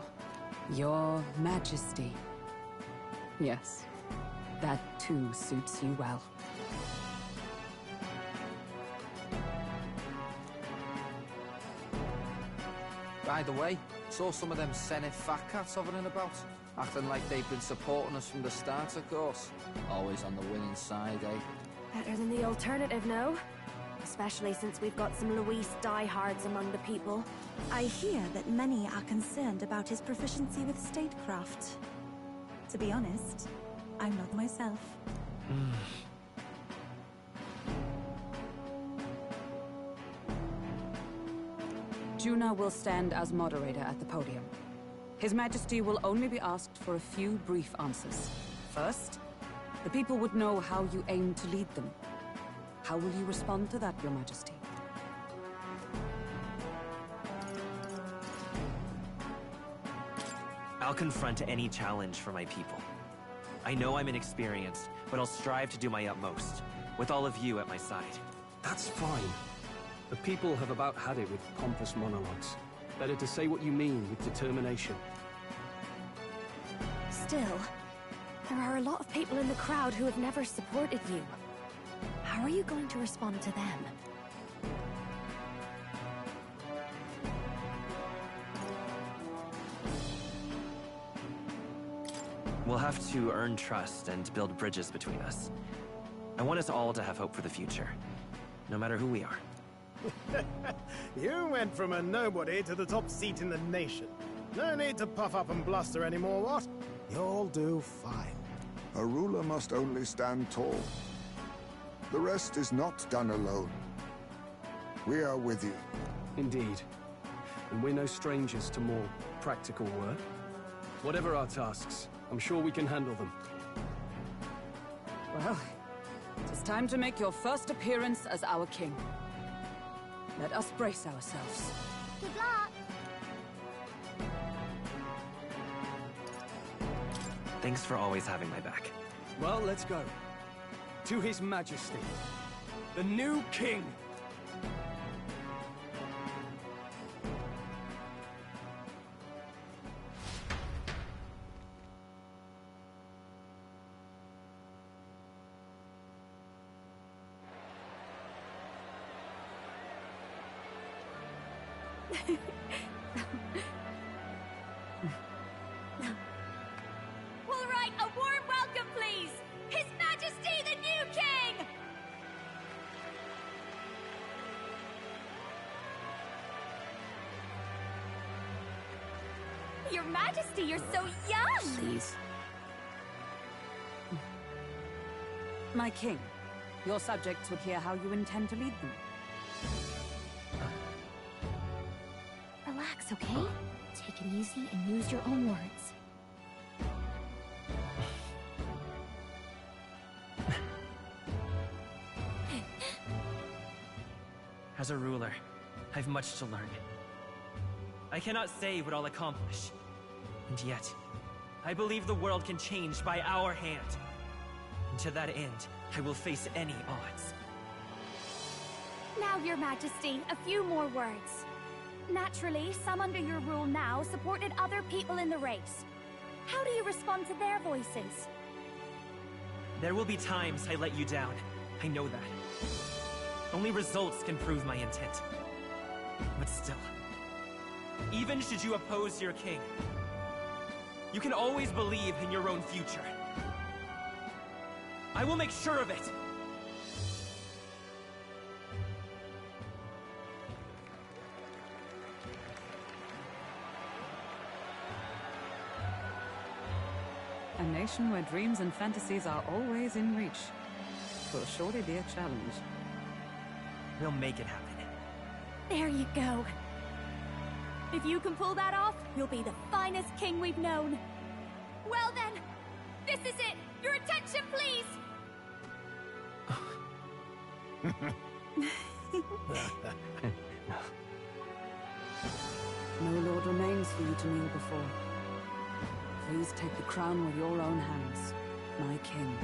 Your Majesty. Yes, that too suits you well. By the way, saw some of them Senate fat cats hovering about, acting like they've been supporting us from the start, of course. Always on the winning side, eh? Better than the alternative, no? Especially since we've got some Luis diehards among the people. I hear that many are concerned about his proficiency with statecraft. To be honest, I'm not myself. Juna will stand as moderator at the podium. His Majesty will only be asked for a few brief answers. First, the people would know how you aim to lead them. How will you respond to that, Your Majesty? I'll confront any challenge for my people. I know I'm inexperienced, but I'll strive to do my utmost, with all of you at my side. That's fine. The people have about had it with pompous monologues. Better to say what you mean with determination. Still, there are a lot of people in the crowd who have never supported you. How are you going to respond to them? We'll have to earn trust and build bridges between us. I want us all to have hope for the future, no matter who we are. You went from a nobody to the top seat in the nation. No need to puff up and bluster anymore, what? You'll do fine. A ruler must only stand tall. The rest is not done alone. We are with you. Indeed. And we're no strangers to more practical work. Whatever our tasks, I'm sure we can handle them. Well, it is time to make your first appearance as our king. Let us brace ourselves. Good luck! Thanks for always having my back. Well, let's go. To His Majesty, the new king! All right, a warm welcome, please! His Majesty the new king! Your Majesty, you're so young! Please. My king, your subjects would hear how you intend to lead them. Relax, okay? Take it easy and use your own words. As a ruler, I've much to learn. I cannot say what I'll accomplish. And yet, I believe the world can change by our hand. And to that end, I will face any odds. Now, Your Majesty, a few more words. Naturally, some under your rule now supported other people in the race. How do you respond to their voices? There will be times I let you down. I know that. Only results can prove my intent. But still, even should you oppose your king, you can always believe in your own future. I will make sure of it! A nation where dreams and fantasies are always in reach. Will surely be a challenge. We'll make it happen. There you go. If you can pull that off, you'll be the finest king we've known. Well then, this is it! Your attention, please! No lord remains for you to kneel before. Please take the crown with your own hands, my king.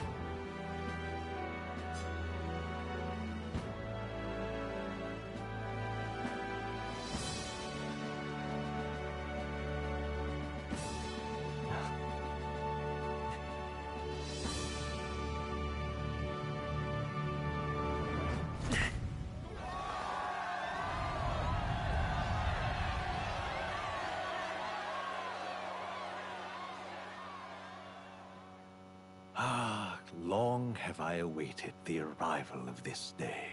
Long have I awaited the arrival of this day.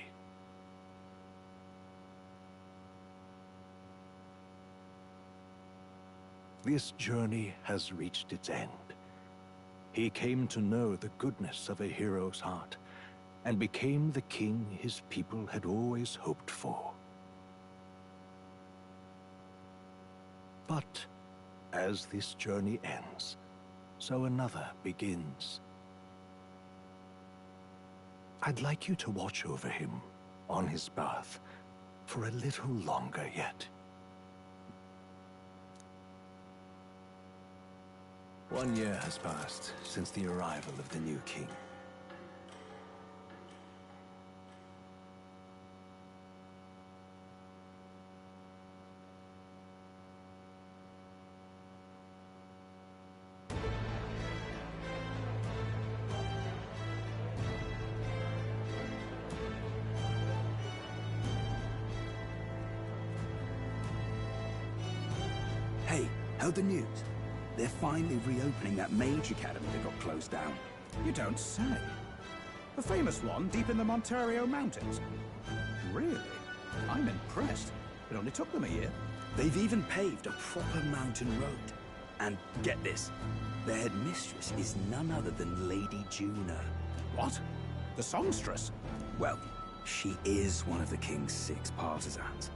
This journey has reached its end. He came to know the goodness of a hero's heart, and became the king his people had always hoped for. But as this journey ends, so another begins. I'd like you to watch over him on his path for a little longer yet. 1 year has passed since the arrival of the new king. Hey, heard the news? They're finally reopening that mage academy that got closed down. You don't say. The famous one deep in the Montario Mountains. Really? I'm impressed. It only took them a year. They've even paved a proper mountain road. And get this, their headmistress is none other than Lady Juna. What? The songstress? Well, she is one of the king's 6 partisans.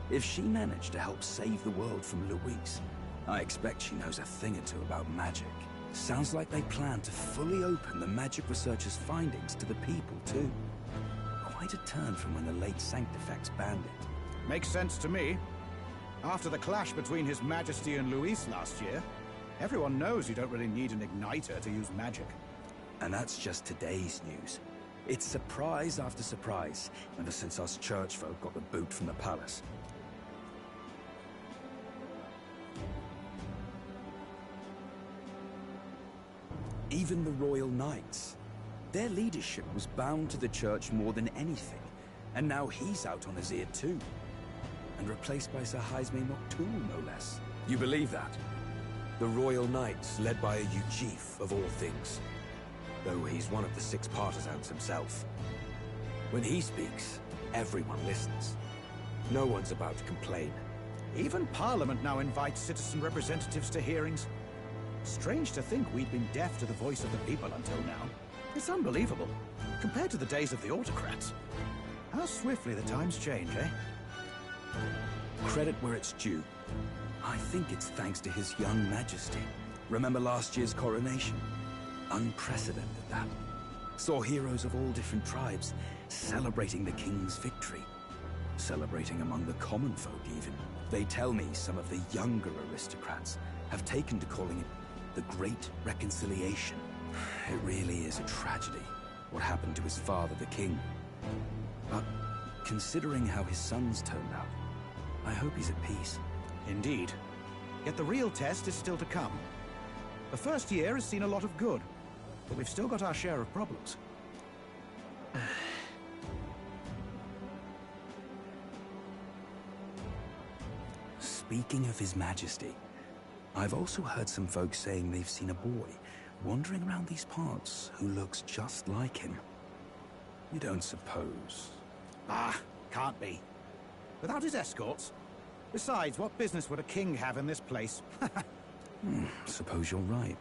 If she managed to help save the world from Luis, I expect she knows a thing or two about magic. Sounds like they plan to fully open the magic researcher's findings to the people, too. Quite a turn from when the late Sanctifex banned it. Makes sense to me. After the clash between His Majesty and Luis last year, everyone knows you don't really need an igniter to use magic. And that's just today's news. It's surprise after surprise, ever since us churchfolk got the boot from the palace. Even the Royal Knights. Their leadership was bound to the church more than anything, and now he's out on his ear too. And replaced by Sir Jaime Noctul, no less. You believe that? The Royal Knights, led by a Ujif, of all things. Though he's one of the 6 partisans himself. When he speaks, everyone listens. No one's about to complain. Even Parliament now invites citizen representatives to hearings. Strange to think we'd been deaf to the voice of the people until now. It's unbelievable, compared to the days of the autocrats. How swiftly the times change, eh? Credit where it's due. I think it's thanks to His young majesty. Remember last year's coronation? Unprecedented, that. Saw heroes of all different tribes celebrating the king's victory. Celebrating among the common folk, even. They tell me some of the younger aristocrats have taken to calling it the Great Reconciliation. It really is a tragedy, what happened to his father, the king. But considering how his sons turned out, I hope he's at peace. Indeed. Yet the real test is still to come. The first year has seen a lot of good. but we've still got our share of problems. Speaking of His Majesty, I've also heard some folks saying they've seen a boy wandering around these parts who looks just like him. You don't suppose? Ah, can't be. Without his escorts? Besides, what business would a king have in this place? Suppose you're right.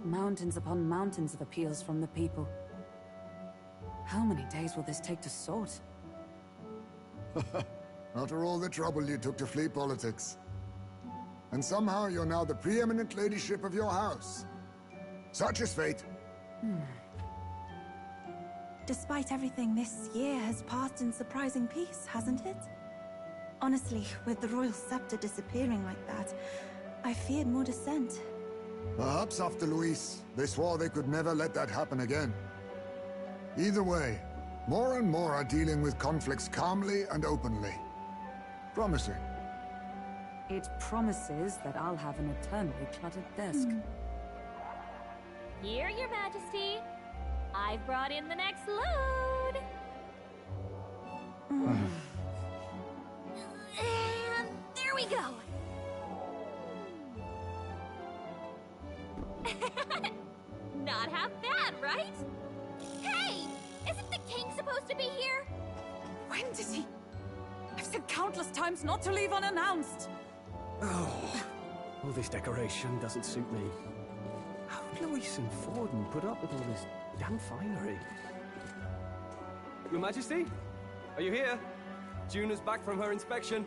Mountains upon mountains of appeals from the people. How many days will this take to sort? After all the trouble you took to flee politics. And somehow you're now the preeminent ladyship of your house. Such is fate. Despite everything, this year has passed in surprising peace, hasn't it? Honestly, with the royal scepter disappearing like that, I feared more dissent. Perhaps after Luis, they swore they could never let that happen again. Either way, more and more are dealing with conflicts calmly and openly. Promising. It promises that I'll have an eternally cluttered desk. Here, Your Majesty. I've brought in the next load. And there we go. Not half bad, right? Hey! Isn't the king supposed to be here? When did he? I've said countless times not to leave unannounced. Oh, all this decoration doesn't suit me. How did Luis and Forden put up with all this damn finery? Your Majesty? Are you here? Juna's back from her inspection.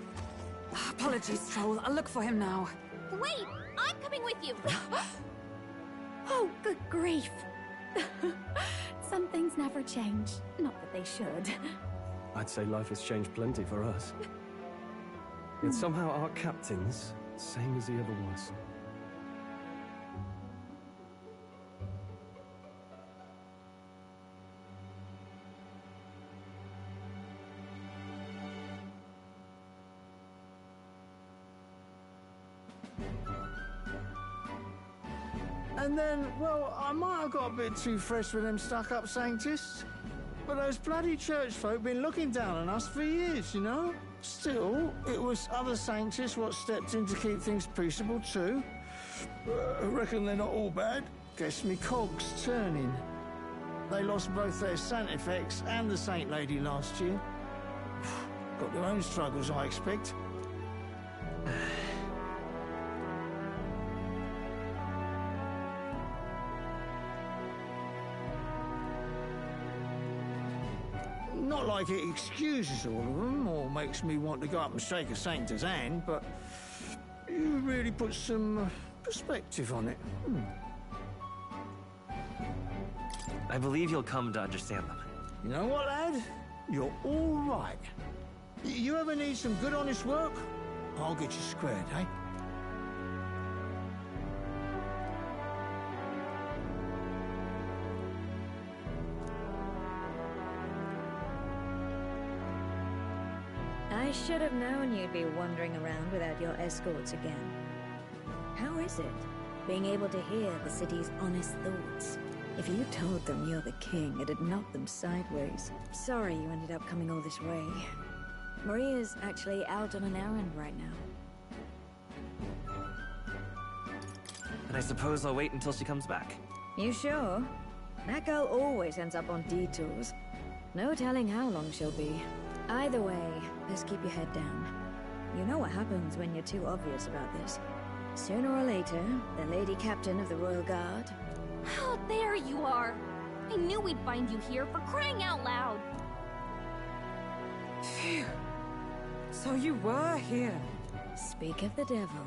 Apologies, Troll. I'll look for him now. Wait! I'm coming with you! Oh, good grief. Some things never change. Not that they should. I'd say life has changed plenty for us. Yet somehow our captain's same as he ever was. And then, well, I might have got a bit too fresh with them stuck-up Sanctists. But those bloody church folk been looking down on us for years, you know? Still, it was other Sanctists what stepped in to keep things peaceable too. I reckon they're not all bad. Guess me cogs turning. They lost both their Santifex and the Saint Lady last year. Got their own struggles, I expect. Not like it excuses all of them, or makes me want to go up and shake a Sanctor's hand, but you really put some perspective on it. I believe you'll come to understand them. You know what, lad? You're all right. You ever need some good, honest work? I'll get you squared, eh? I should have known you'd be wandering around without your escorts again. How is it, being able to hear the city's honest thoughts? If you told them you're the king, it'd knock them sideways. Sorry you ended up coming all this way. Maria's actually out on an errand right now. And I suppose I'll wait until she comes back. You sure? That girl always ends up on detours. No telling how long she'll be. Either way, just keep your head down. You know what happens when you're too obvious about this. Sooner or later, the Lady Captain of the Royal Guard... Oh, there you are! I knew we'd find you here, for crying out loud! Phew. So you were here. Speak of the devil.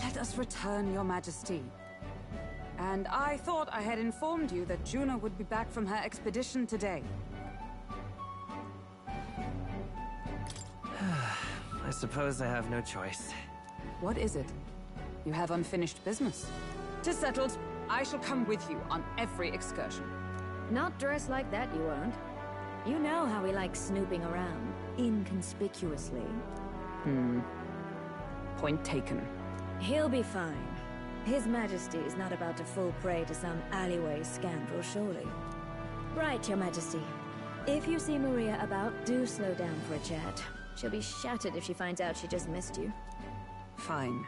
Let us return, Your Majesty. And I thought I had informed you that Juna would be back from her expedition today. I suppose I have no choice. What is it? You have unfinished business. 'Tis settled. I shall come with you on every excursion. Not dressed like that, you won't. You know how he likes snooping around, inconspicuously. Point taken. He'll be fine. His Majesty is not about to fall prey to some alleyway scandal, surely. Right, Your Majesty. If you see Maria about, do slow down for a chat. She'll be shattered if she finds out she just missed you. Fine.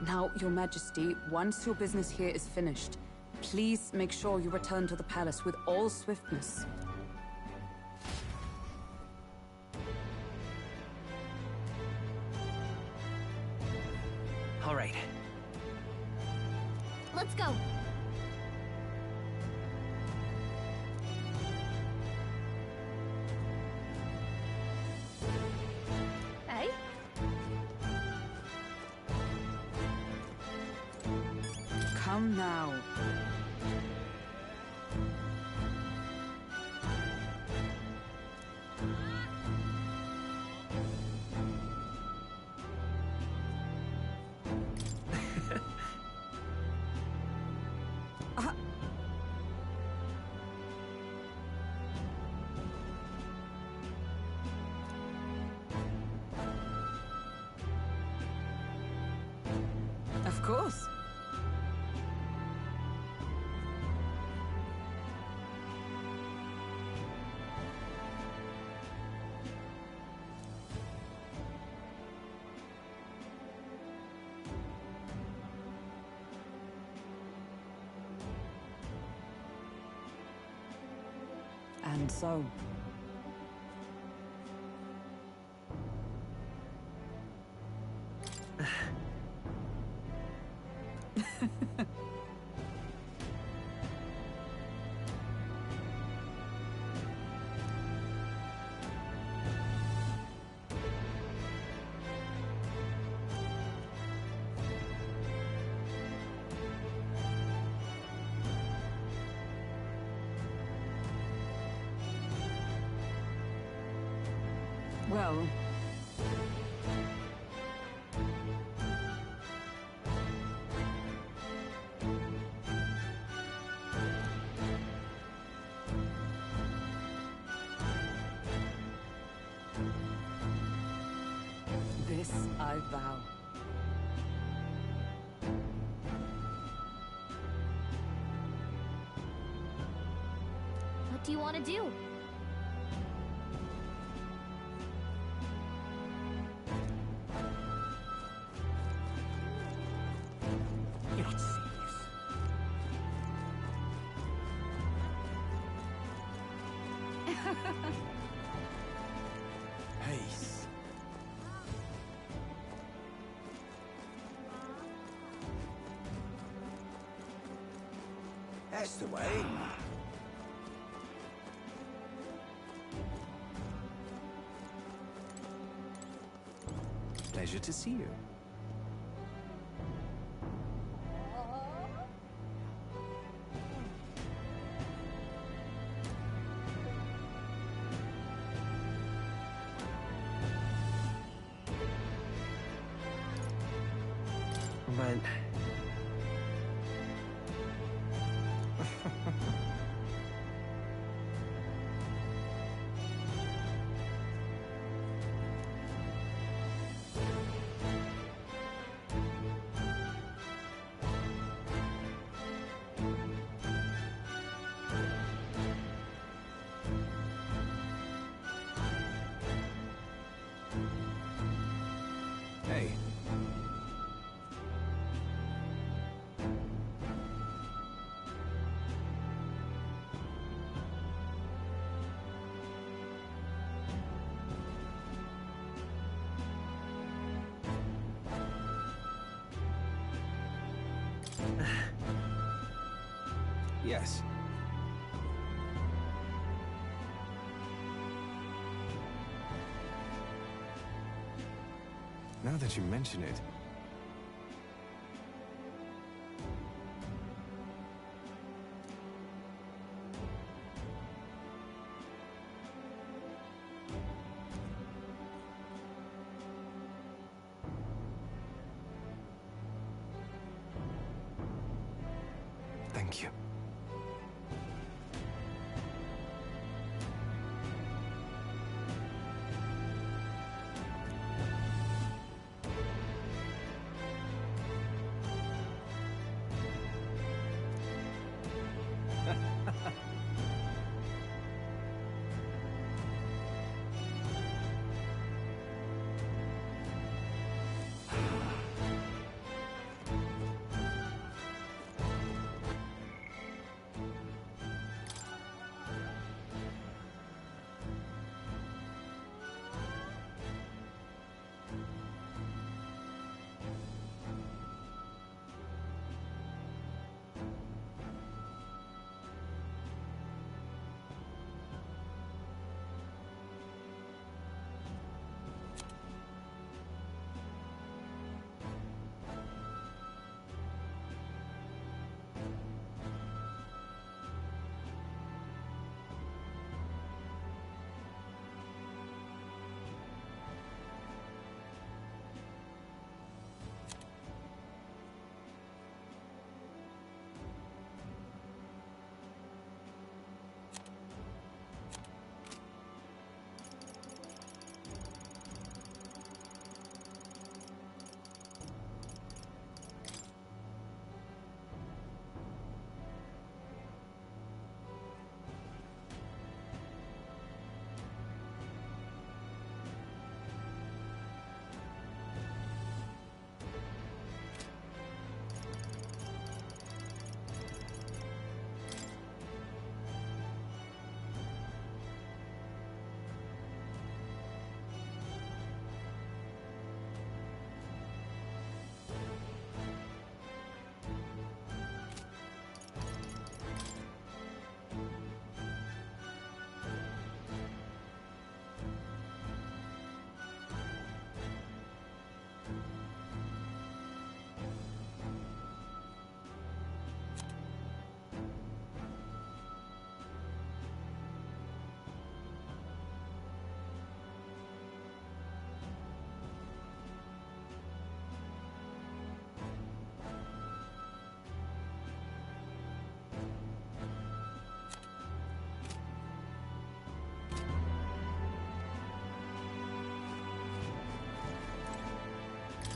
Now, Your Majesty, once your business here is finished, please make sure you return to the palace with all swiftness. All right. Let's go. Hey? Come now. Of course. And so... Well... This I vow. What do you want to do? You're not serious. Haste. That's the way. Pleasure to see you. But... Hey. Yes. Now that you mention it... Thank you.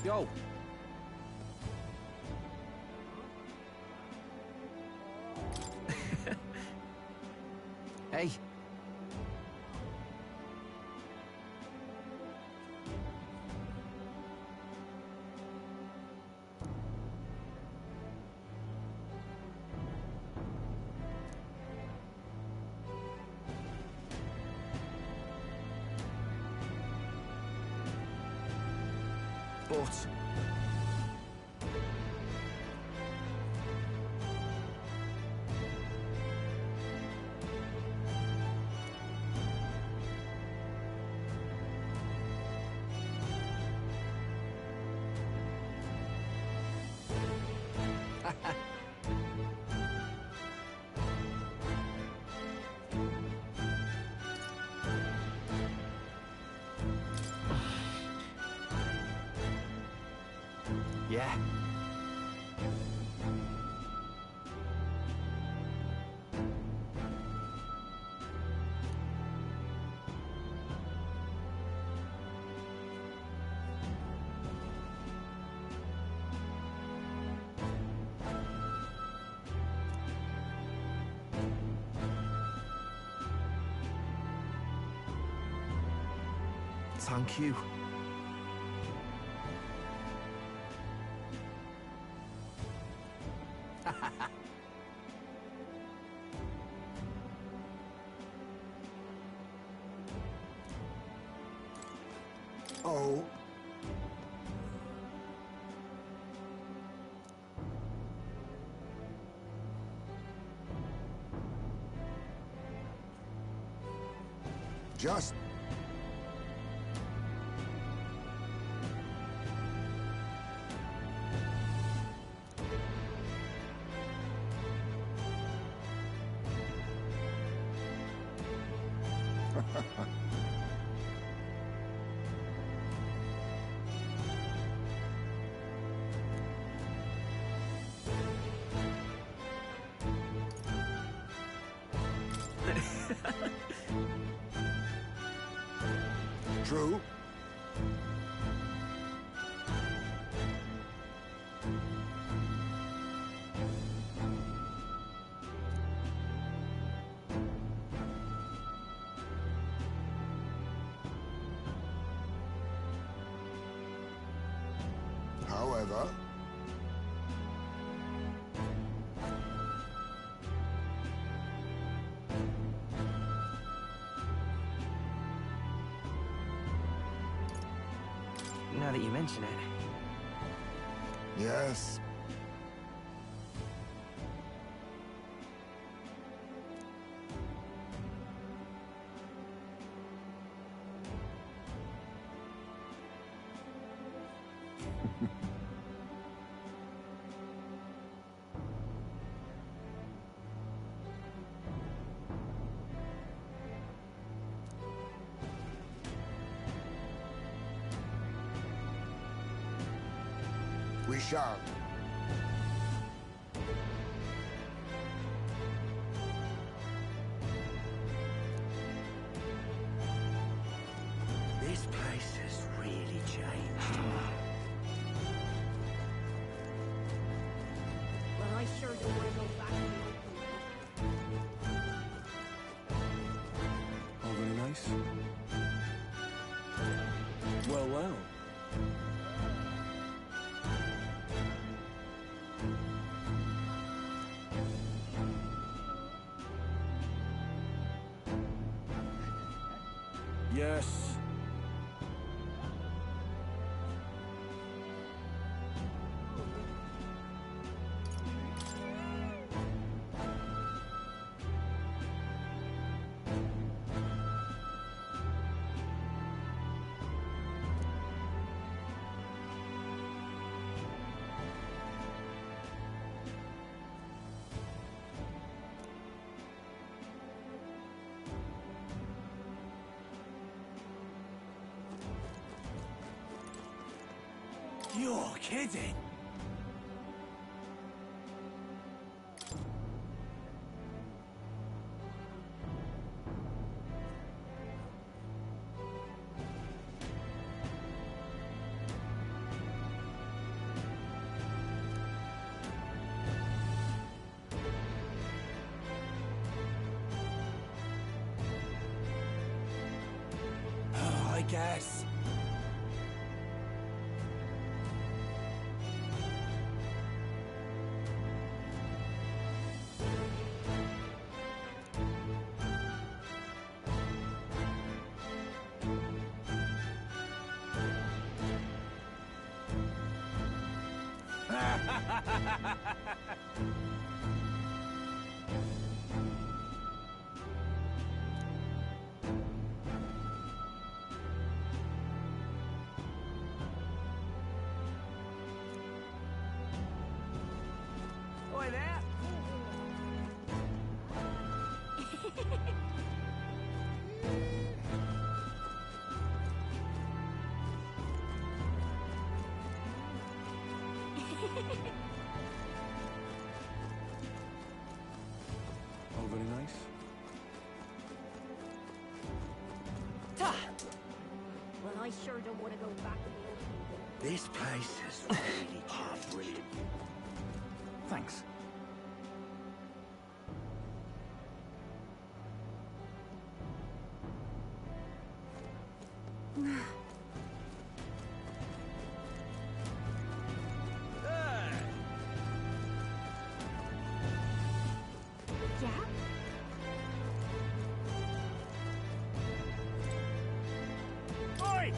Yo. Hey. But... Yeah. Thank you. Oh. Just... True. However... Now that you mention it. Yes. We shall. This place has really changed. Well, I sure don't want to go back to the Oh, very nice. Well, well. Yes. You're kidding. guess. Oi there! All very nice. Well, I sure don't want to go back to the old people. This place is really brilliant. Thanks. Yeah? Oi!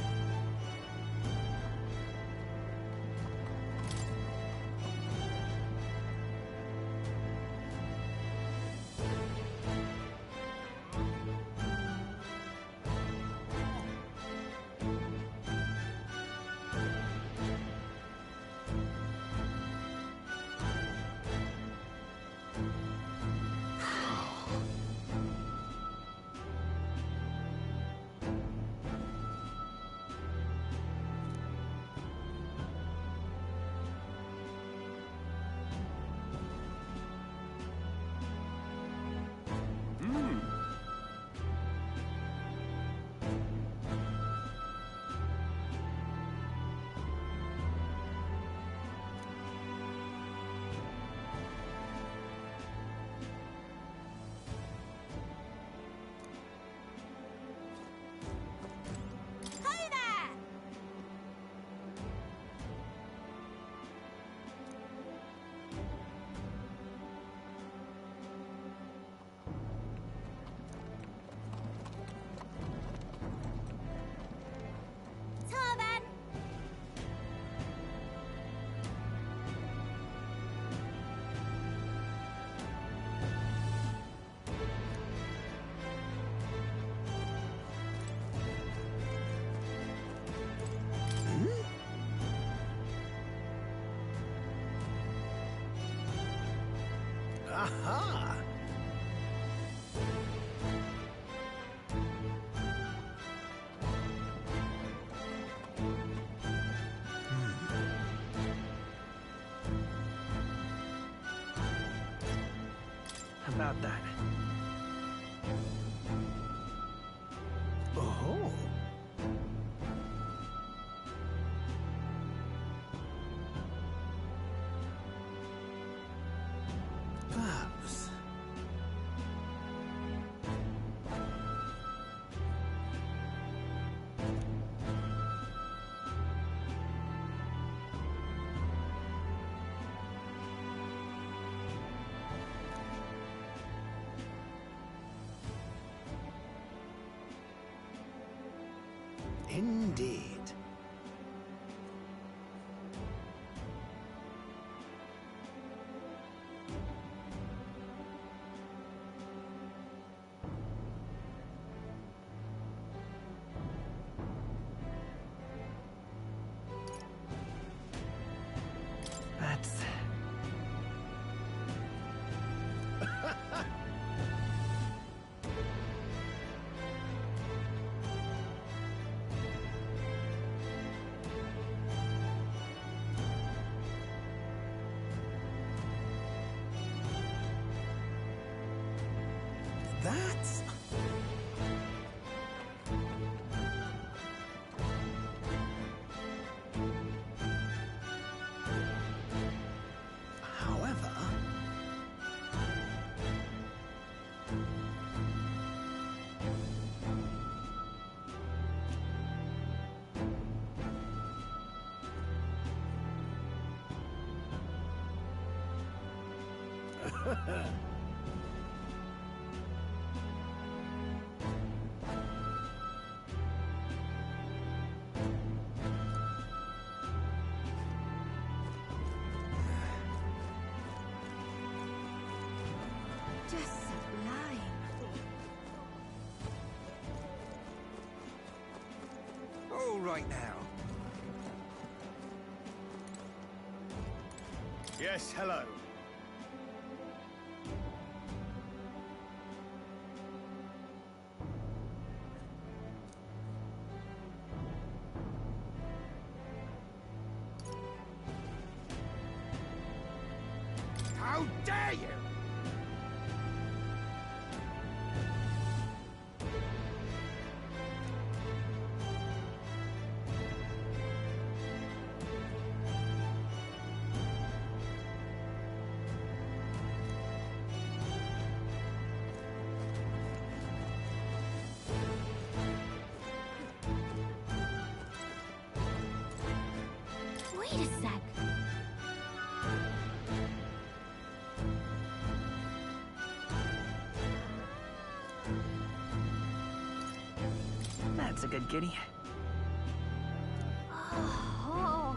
Hey there! Ta then! Aha! About that. Oh. Perhaps. Indeed. That's... That's... However... Just sublime. All right now. Yes, hello. How dare you! Wait a sec. That's a good kitty. Oh.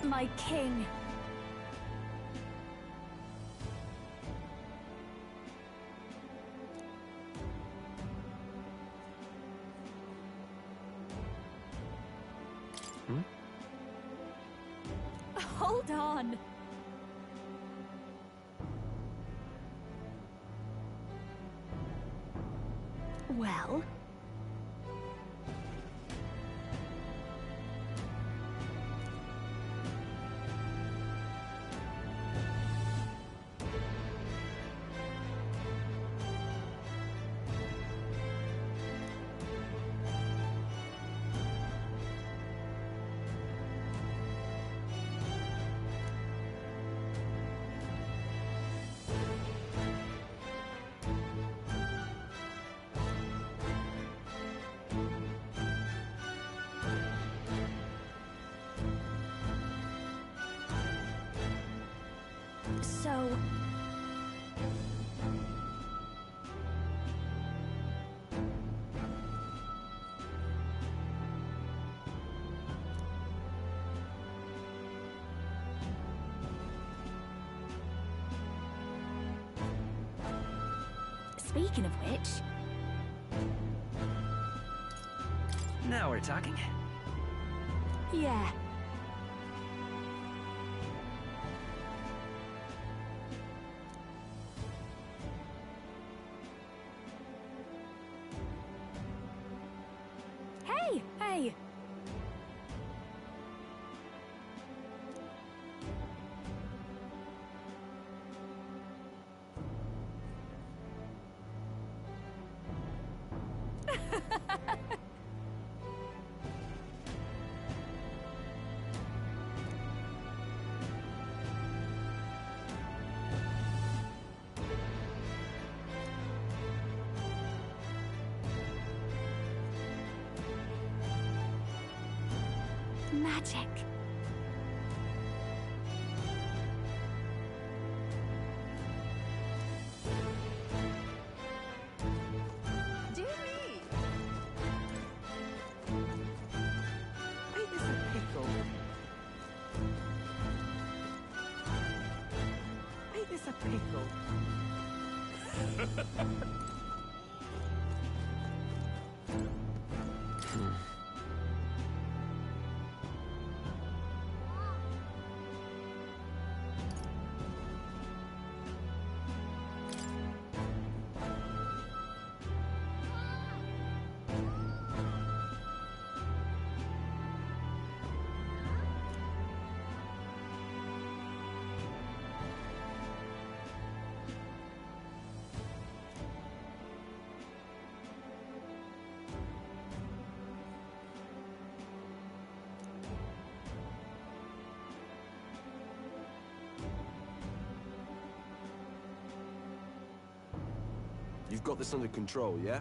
My king. Hold on. Well, so... Speaking of which... Now we're talking. Yeah. Hey! Hey! magic. Dear me! Ain't this a pickle? Ain't this a pickle? You've got this under control, yeah?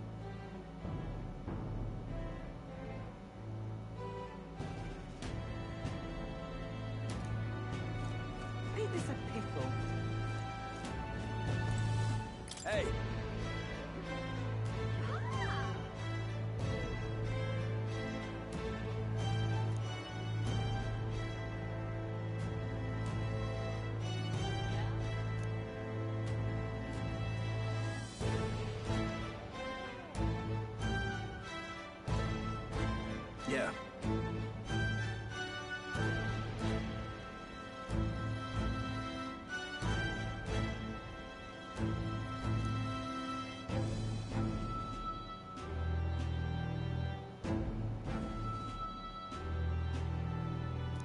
Ain't this a pickle? Hey! Yeah.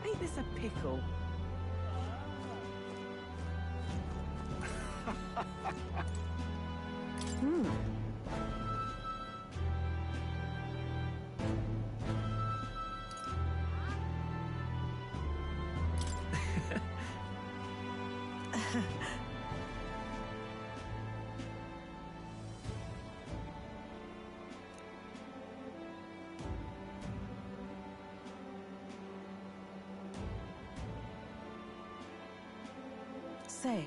Ain't this a pickle? Hmm. Say.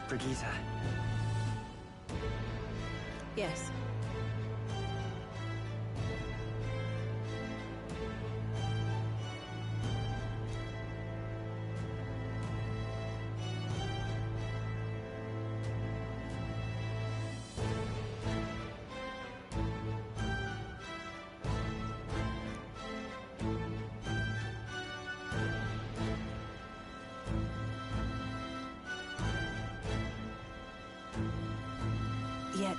Brigitte. Yes. Yet.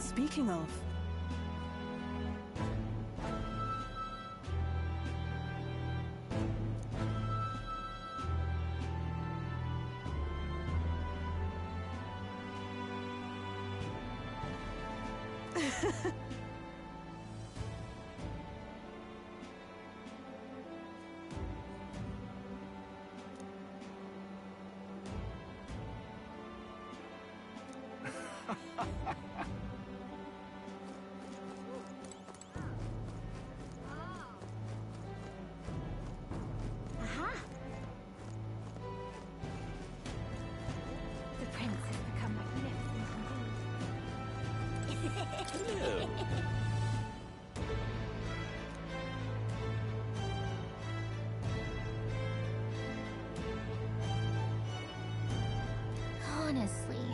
Speaking of... Aha! The prince has become magnificent indeed. Honestly.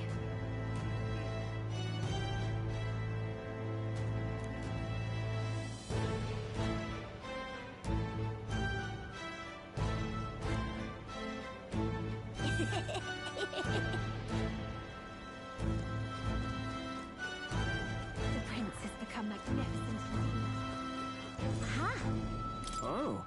The prince has become magnificent indeed. Aha! Oh.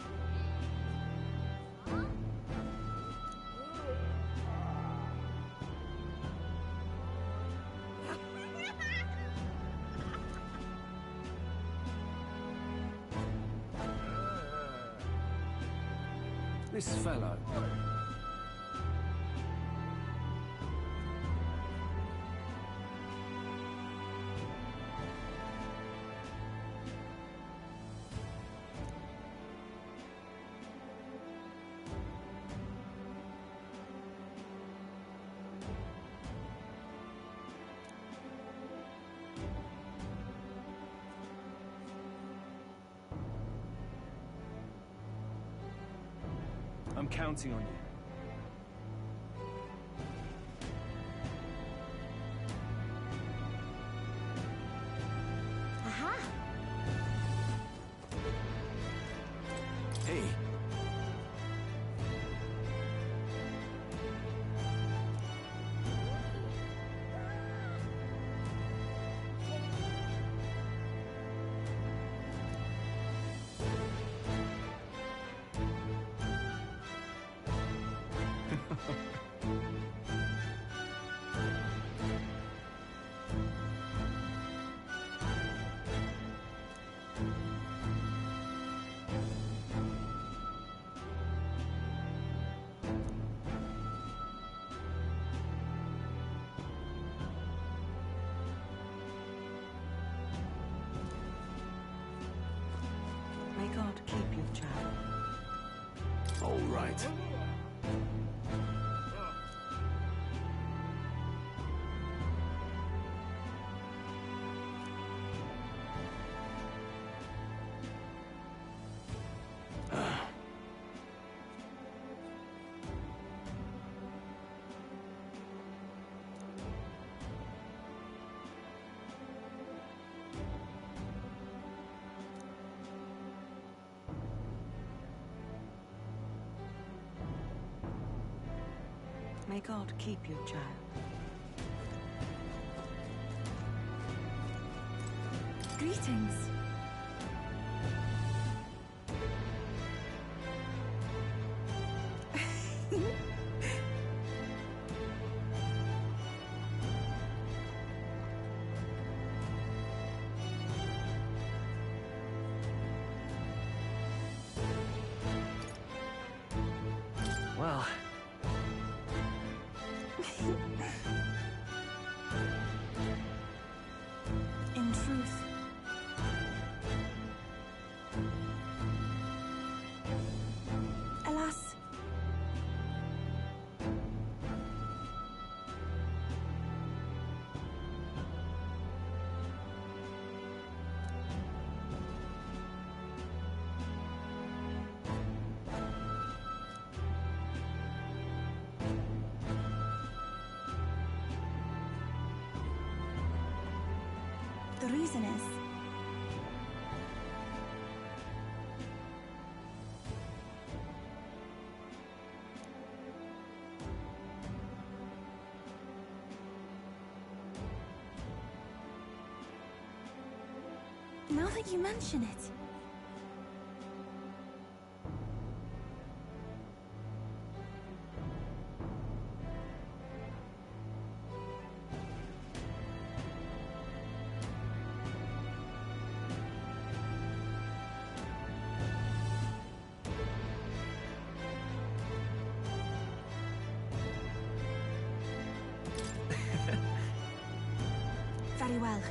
This fellow. I'm counting on you. Aha! Hey. May God keep your child. Greetings. Well... In truth, alas, the reason is now that you mention it. Very well.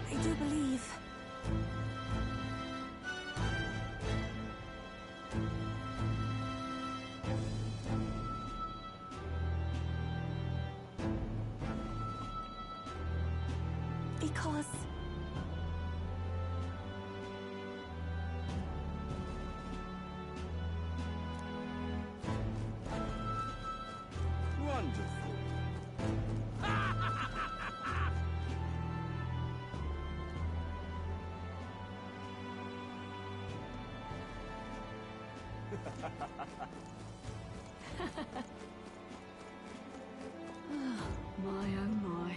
I do believe because Wonderful. My oh my.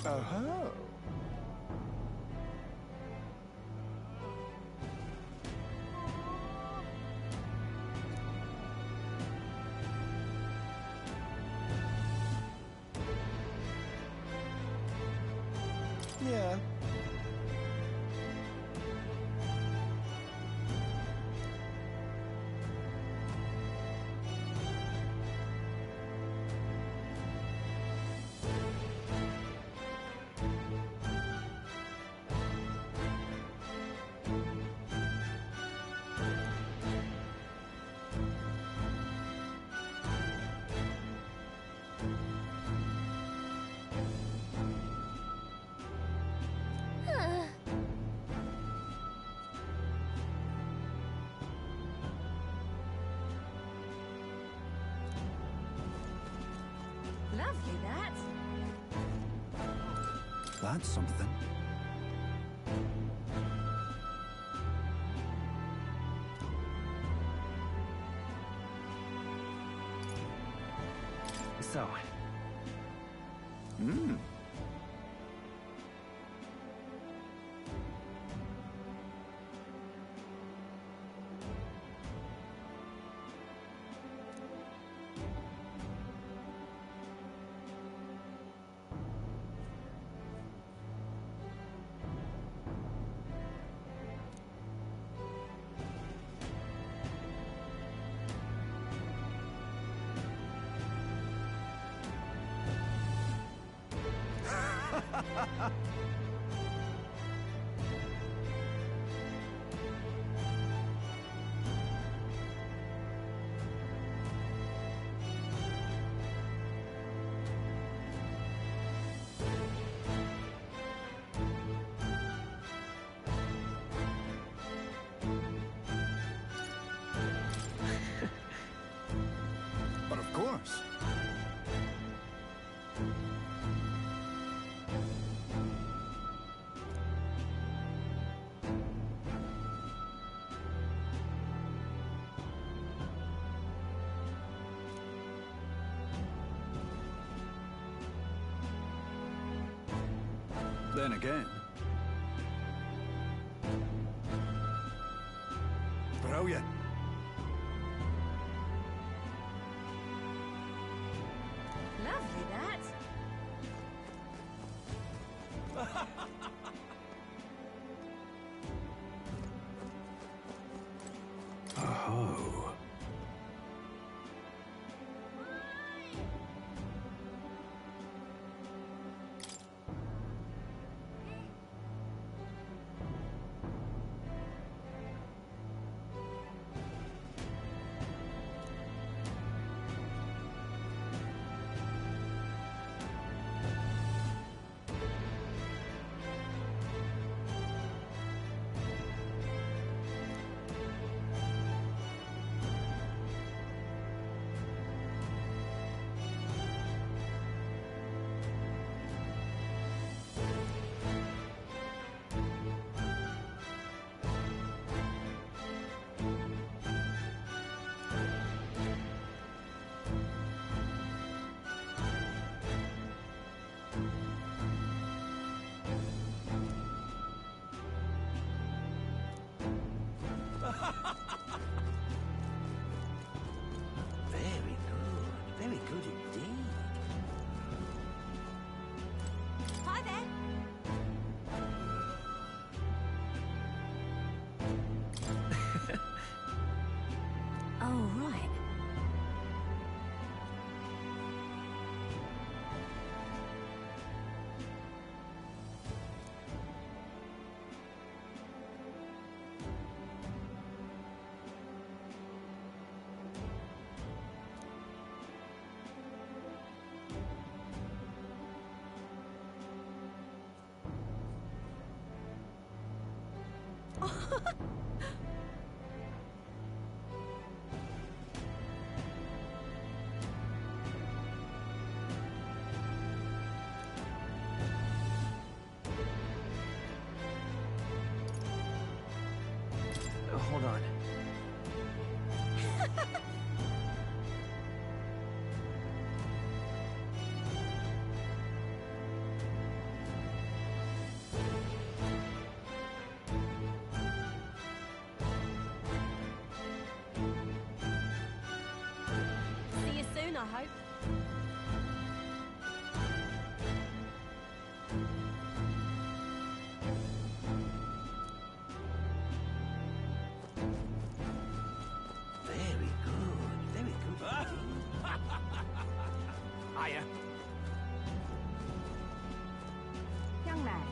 Oh-ho. Yeah. Lovely, that. That's something. So... Hmm. Then again... Brilliant. Lovely, that. Oh. Very good. Very good indeed. Hi there. Oh, right. Hold on. See you soon, I hope. Very good. Very good Hiya. Young man.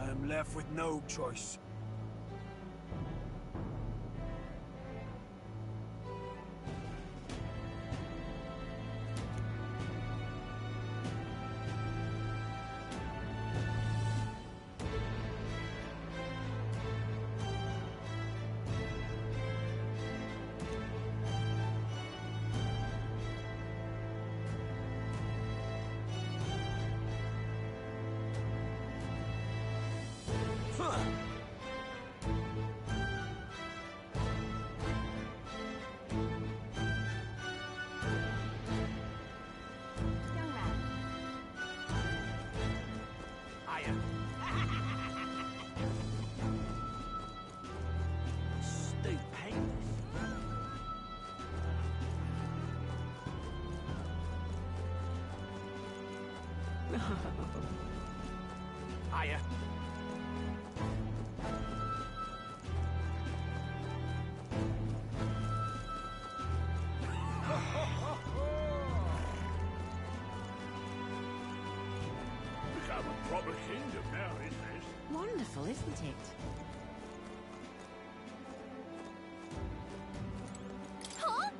I'm left with no choice. Young man. Hiya. Stupendous. Hiya. Become a proper kingdom now, isn't it? Wonderful, isn't it? Huh?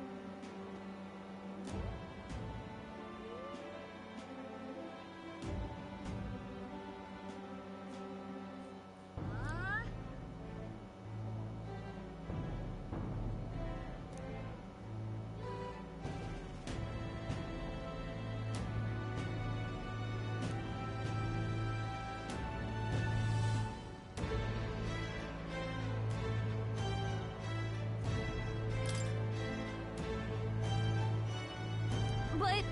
But...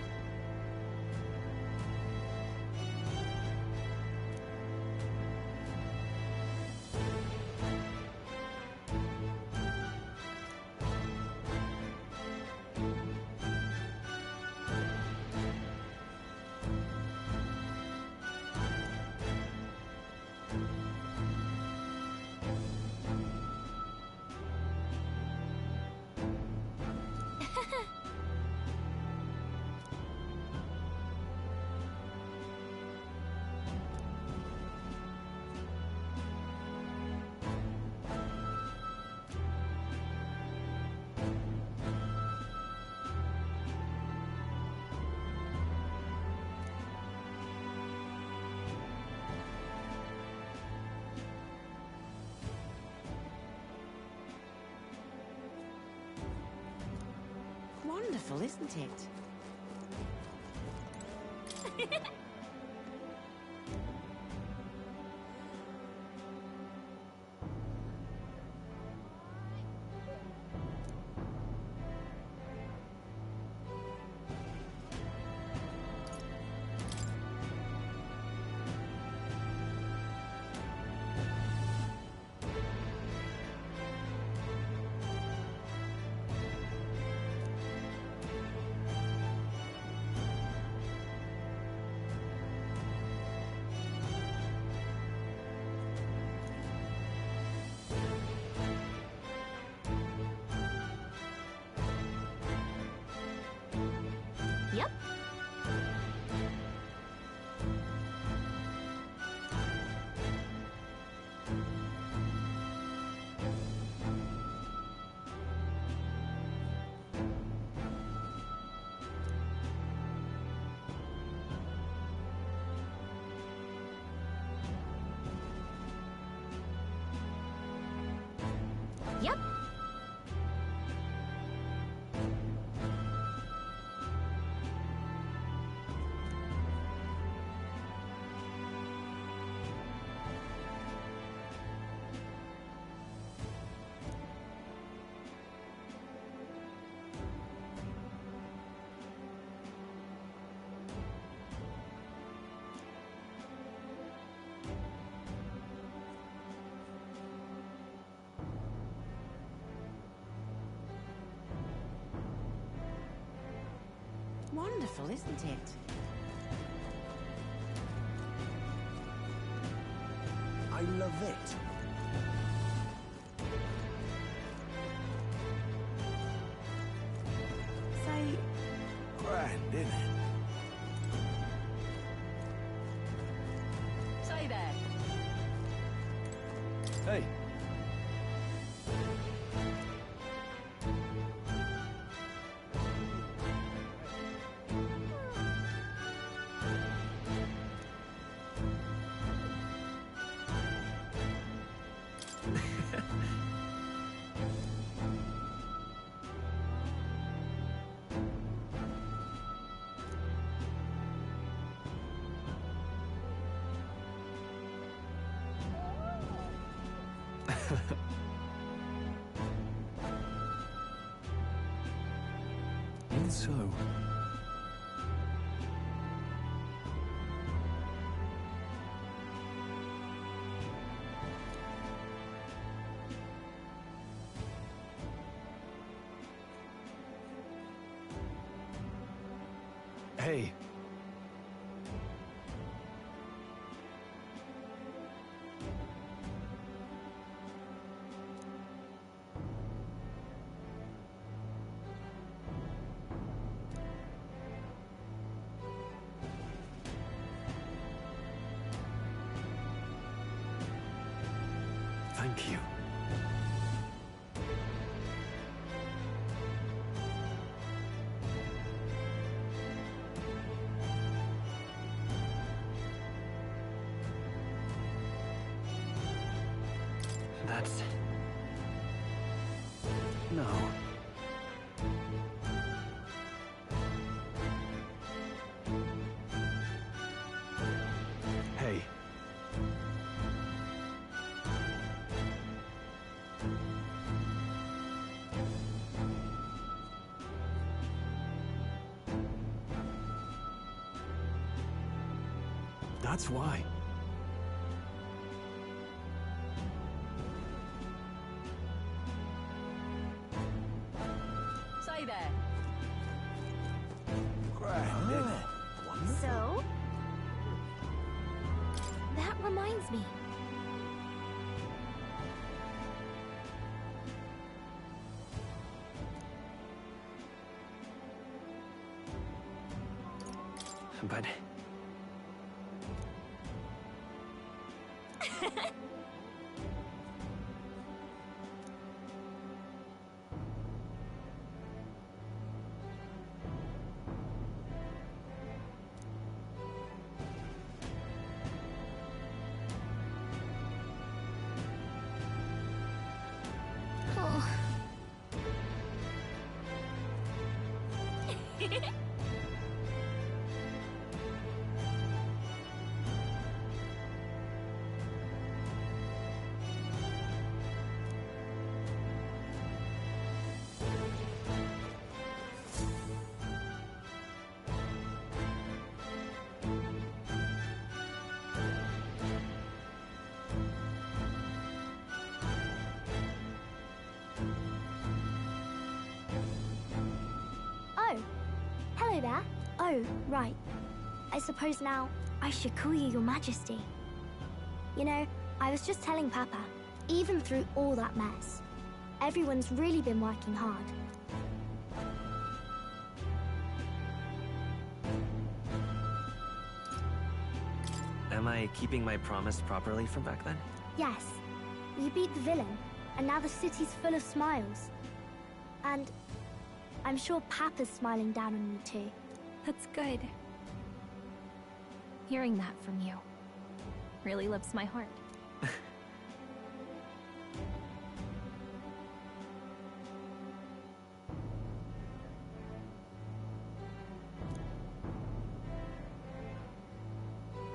Wonderful, isn't it? Yep. Yep. Wonderful, isn't it? I love it. Say, Grand, isn't it? Say there. Hey. Even so, Hey. thank you. That's... No. Hey. That's why. Say there. Grand, isn't it? So? That reminds me. But... Oh. Oh, hello there. Oh, right. I suppose now I should call you Your Majesty. You know, I was just telling Papa, even through all that mess, everyone's really been working hard. Am I keeping my promise properly from back then? Yes, you beat the villain, and now the city's full of smiles. And I'm sure Papa's smiling down on you too. That's good. Hearing that from you really lifts my heart.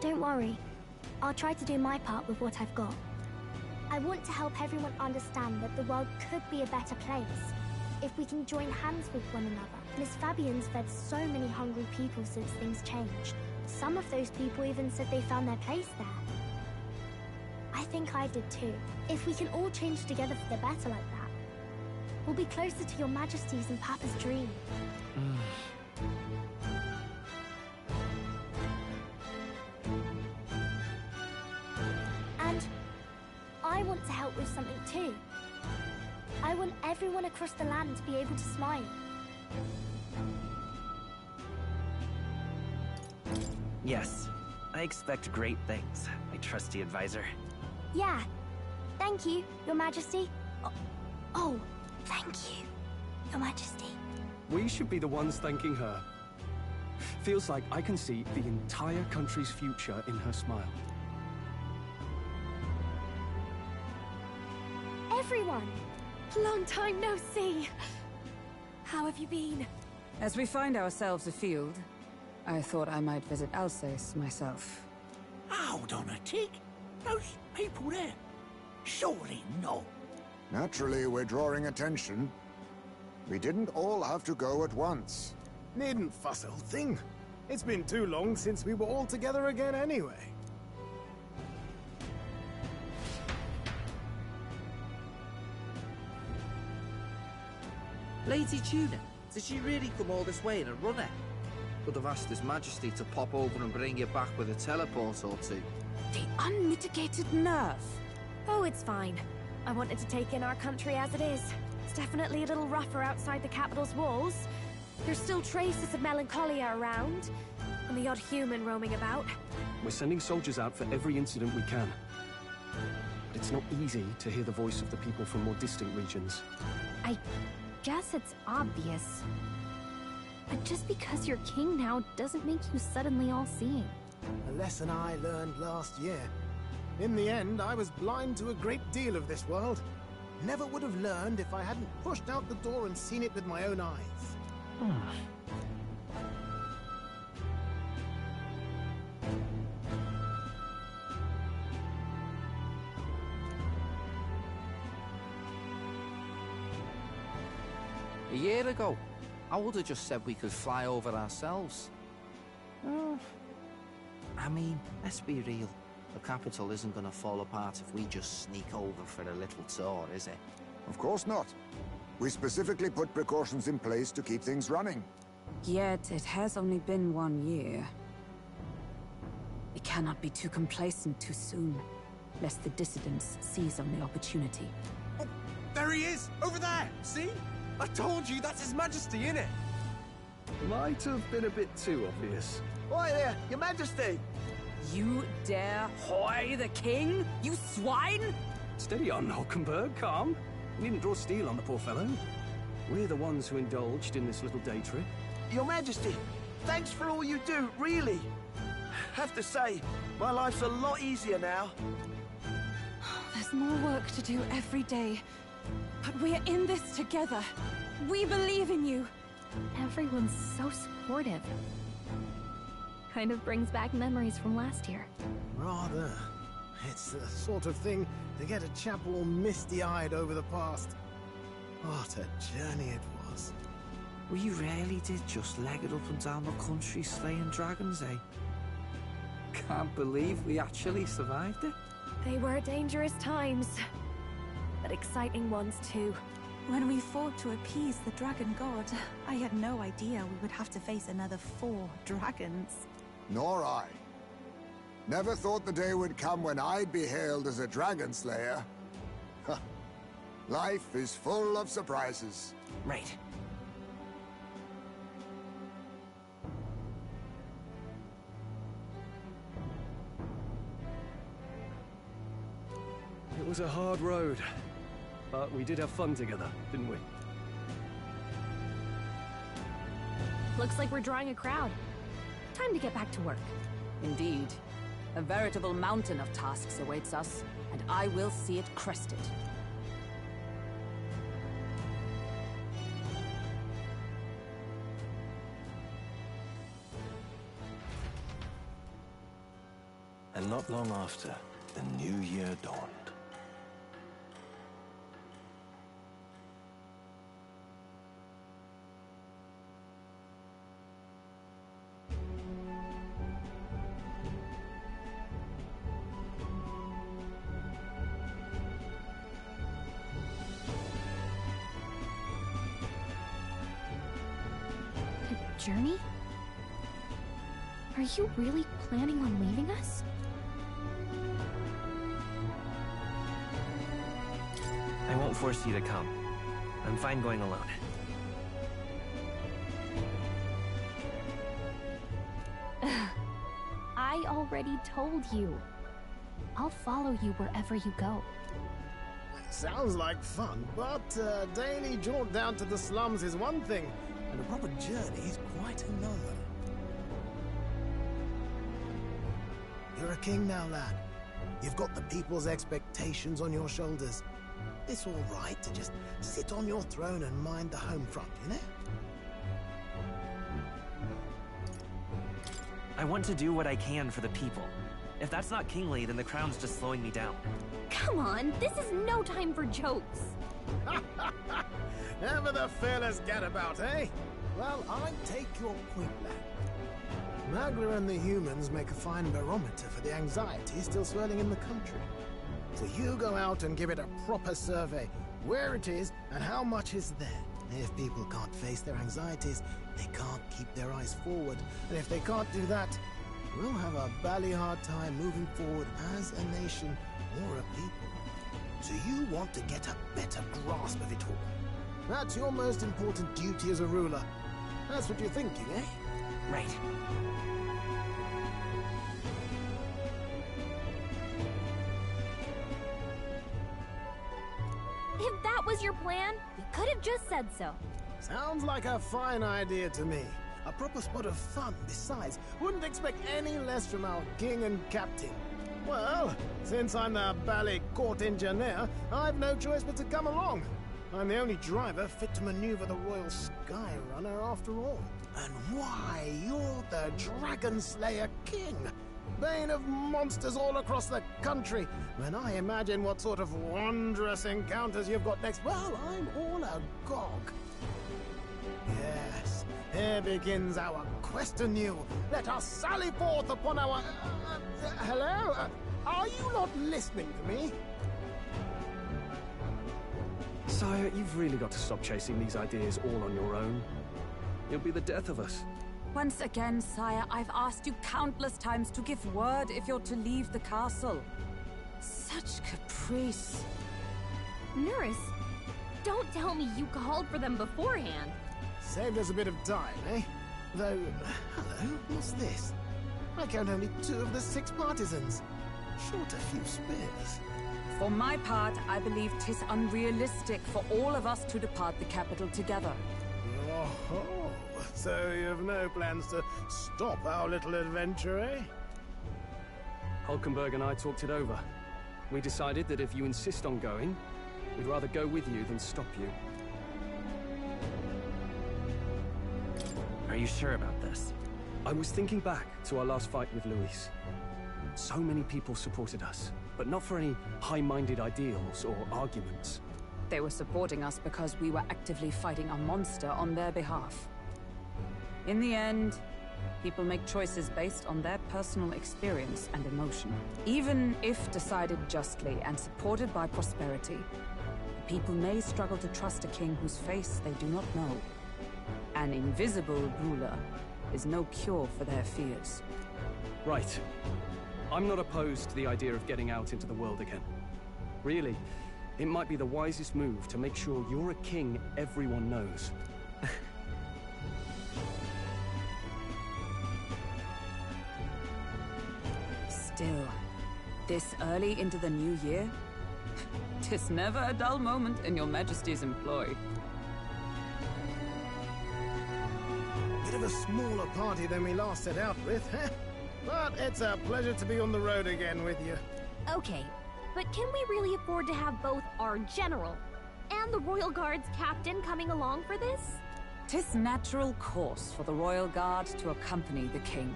Don't worry. I'll try to do my part with what I've got. I want to help everyone understand that the world could be a better place if we can join hands with one another. Miss Fabian's fed so many hungry people since things changed. Some of those people even said they found their place there. I think I did too. If we can all change together for the better like that, we'll be closer to Your Majesty's and Papa's dream. And I want to help with something too. I want everyone across the land to be able to smile. Yes, I expect great things, my trusty advisor. Yeah. Thank you, Your Majesty. Oh, thank you, Your Majesty. We should be the ones thanking her. Feels like I can see the entire country's future in her smile. Everyone! Long time no see. How have you been? As we find ourselves afield, I thought I might visit Alsace myself. Hold on a tick. Those people there. Surely not. Naturally, we're drawing attention. We didn't all have to go at once. Needn't fuss, old thing. It's been too long since we were all together again anyway. Lady Tuna, did she really come all this way in a runner? Could have asked His Majesty to pop over and bring you back with a teleport or two. The unmitigated nerve. Oh, it's fine. I wanted to take in our country as it is. It's definitely a little rougher outside the capital's walls. There's still traces of melancholia around, and the odd human roaming about. We're sending soldiers out for every incident we can. But it's not easy to hear the voice of the people from more distant regions. I guess it's obvious. But just because you're king now doesn't make you suddenly all-seeing. A lesson I learned last year. In the end, I was blind to a great deal of this world. Never would have learned if I hadn't pushed out the door and seen it with my own eyes. A year ago, I would have just said we could fly over ourselves. I mean, let's be real. The capital isn't gonna fall apart if we just sneak over for a little tour, is it? Of course not. We specifically put precautions in place to keep things running. Yet, it has only been 1 year. We cannot be too complacent too soon, lest the dissidents seize on the opportunity. Oh, there he is! Over there! See? I told you, that's His Majesty, innit? Might have been a bit too obvious. Oi there, Your Majesty! You dare hoy the king? You swine! Steady on, Hulkenberg, calm. You needn't draw steel on the poor fellow. We're the ones who indulged in this little day trip. Your Majesty, thanks for all you do, really. Have to say, my life's a lot easier now. There's more work to do every day. But we're in this together. We believe in you. Everyone's so supportive. Kind of brings back memories from last year. Rather. It's the sort of thing to get a chap all misty-eyed over the past. What a journey it was. We really did just leg it up and down the country slaying dragons, eh? Can't believe we actually survived it. They were dangerous times, but exciting ones too. When we fought to appease the dragon god, I had no idea we would have to face another 4 dragons. Nor I. Never thought the day would come when I'd be hailed as a dragon slayer. Huh. Life is full of surprises. Right. It was a hard road, but we did have fun together, didn't we? Looks like we're drawing a crowd. Time to get back to work. Indeed. A veritable mountain of tasks awaits us, and I will see it crested. And not long after, the new year dawned. Journey? Are you really planning on leaving us? I won't force you to come. I'm fine going alone. I already told you. I'll follow you wherever you go. Sounds like fun, but a daily jaunt down to the slums is one thing, and a proper journey is quite another. You're a king now, lad. You've got the people's expectations on your shoulders. It's all right to just sit on your throne and mind the home front, you know? I want to do what I can for the people. If that's not kingly, then the crown's just slowing me down. Come on, this is no time for jokes. Ever the fearless gadabout, eh? Well, I take your point, lad. Magla and the humans make a fine barometer for the anxiety still swirling in the country. So you go out and give it a proper survey, where it is and how much is there. If people can't face their anxieties, they can't keep their eyes forward. And if they can't do that, we'll have a bally hard time moving forward as a nation or a people. So you want to get a better grasp of it all. That's your most important duty as a ruler. That's what you're thinking, eh? Right. If that was your plan, you could have just said so. Sounds like a fine idea to me. A proper spot of fun, besides. Wouldn't expect any less from our king and captain. Well, since I'm the bally court engineer, I've no choice but to come along. I'm the only driver fit to maneuver the Royal Skyrunner after all. And why, you're the Dragon Slayer King, bane of monsters all across the country. When I imagine what sort of wondrous encounters you've got next, well, I'm all agog. Yes, here begins our quest anew. Let us sally forth upon our... hello? Are you not listening to me? Sire, you've really got to stop chasing these ideas all on your own. It'll be the death of us. Once again, sire, I've asked you countless times to give word if you're to leave the castle. Such caprice. Nurse, don't tell me you called for them beforehand. Saved us a bit of time, eh? Though, hello, what's this? I count only 2 of the 6 partisans. Short a few spears. For my part, I believe 'tis unrealistic for all of us to depart the capital together. Oh, so you've no plans to stop our little adventure, eh? Hulkenberg and I talked it over. We decided that if you insist on going, we'd rather go with you than stop you. Are you sure about this? I was thinking back to our last fight with Luis. So many people supported us, but not for any high-minded ideals or arguments. They were supporting us because we were actively fighting a monster on their behalf. In the end, people make choices based on their personal experience and emotion. Even if decided justly and supported by prosperity, the people may struggle to trust a king whose face they do not know. An invisible ruler is no cure for their fears. Right. I'm not opposed to the idea of getting out into the world again. Really, it might be the wisest move to make sure you're a king everyone knows. Still, this early into the new year? 'Tis never a dull moment in your Majesty's employ. Bit of a smaller party than we last set out with, huh? But it's a pleasure to be on the road again with you. Okay, but can we really afford to have both our general and the Royal Guard's captain coming along for this? 'Tis natural course for the Royal Guard to accompany the king.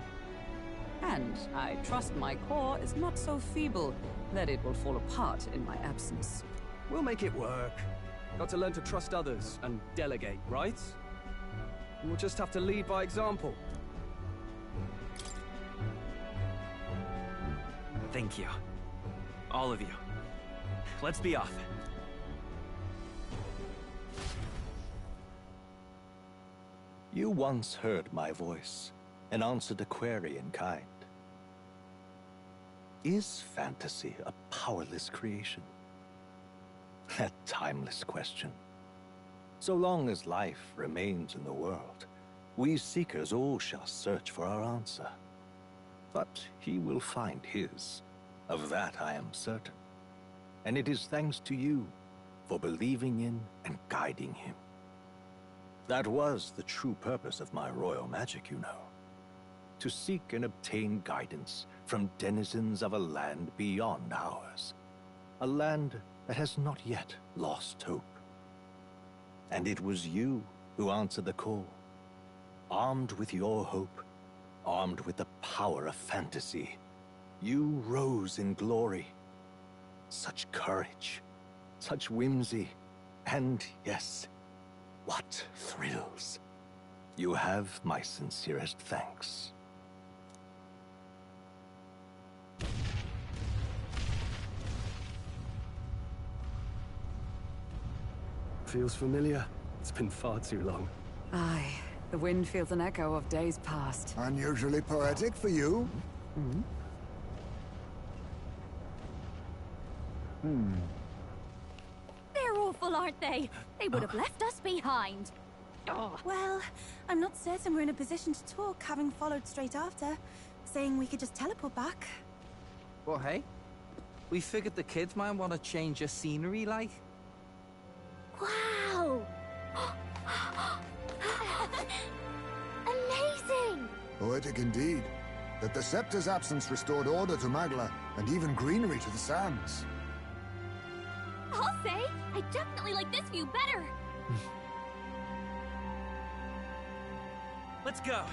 And I trust my corps is not so feeble that it will fall apart in my absence. We'll make it work. Got to learn to trust others and delegate, right? We'll just have to lead by example. Thank you. All of you. Let's be off. You once heard my voice and answered a query in kind. Is fantasy a powerless creation? A timeless question. So long as life remains in the world, we seekers all shall search for our answer. But he will find his. Of that I am certain. And it is thanks to you for believing in and guiding him. That was the true purpose of my royal magic, you know. To seek and obtain guidance from denizens of a land beyond ours. A land that has not yet lost hope. And it was you who answered the call. Armed with your hope, armed with the power of fantasy, you rose in glory. Such courage, such whimsy, and yes, what thrills. You have my sincerest thanks. Feels familiar. It's been far too long. Aye, the wind feels an echo of days past. Unusually poetic for you. They're awful, aren't they? They would have left us behind. Oh. Well, I'm not certain we're in a position to talk, having followed straight after, saying we could just teleport back. Well, hey, we figured the kids might want to change your scenery, like. Wow! Amazing! Poetic indeed. That the scepter's absence restored order to Magla, and even greenery to the sands. I'll say, I definitely like this view better. Let's go.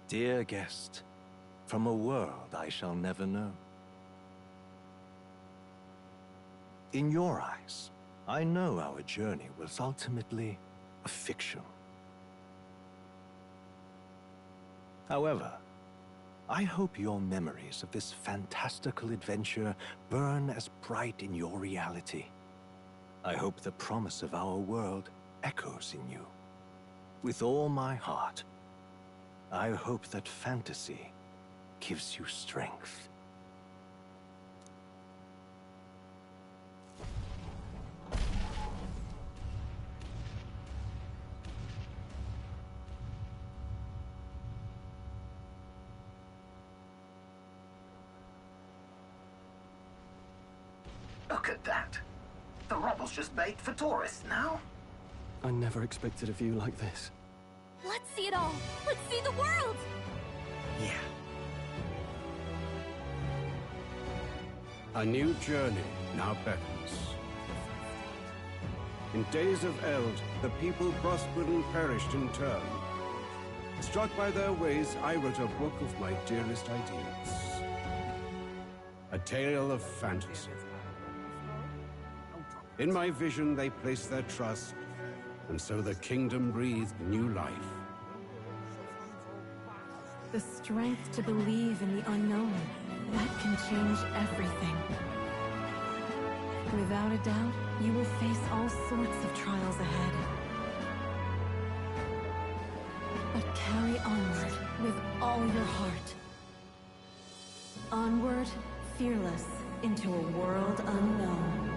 Dear guest, from a world I shall never know. In your eyes, I know our journey was ultimately a fiction. However, I hope your memories of this fantastical adventure burn as bright in your reality. I hope the promise of our world echoes in you. With all my heart, I hope that fantasy gives you strength. Look at that. The rubble's just bait for tourists now. I never expected a view like this. Let's see it all! Let's see the world! Yeah. A new journey now beckons. In days of eld, the people prospered and perished in turn. Struck by their ways, I wrote a book of my dearest ideas. A tale of fantasy. In my vision, they placed their trust, and so the kingdom breathed new life. The strength to believe in the unknown. That can change everything. Without a doubt, you will face all sorts of trials ahead. But carry onward with all your heart. Onward, fearless, into a world unknown.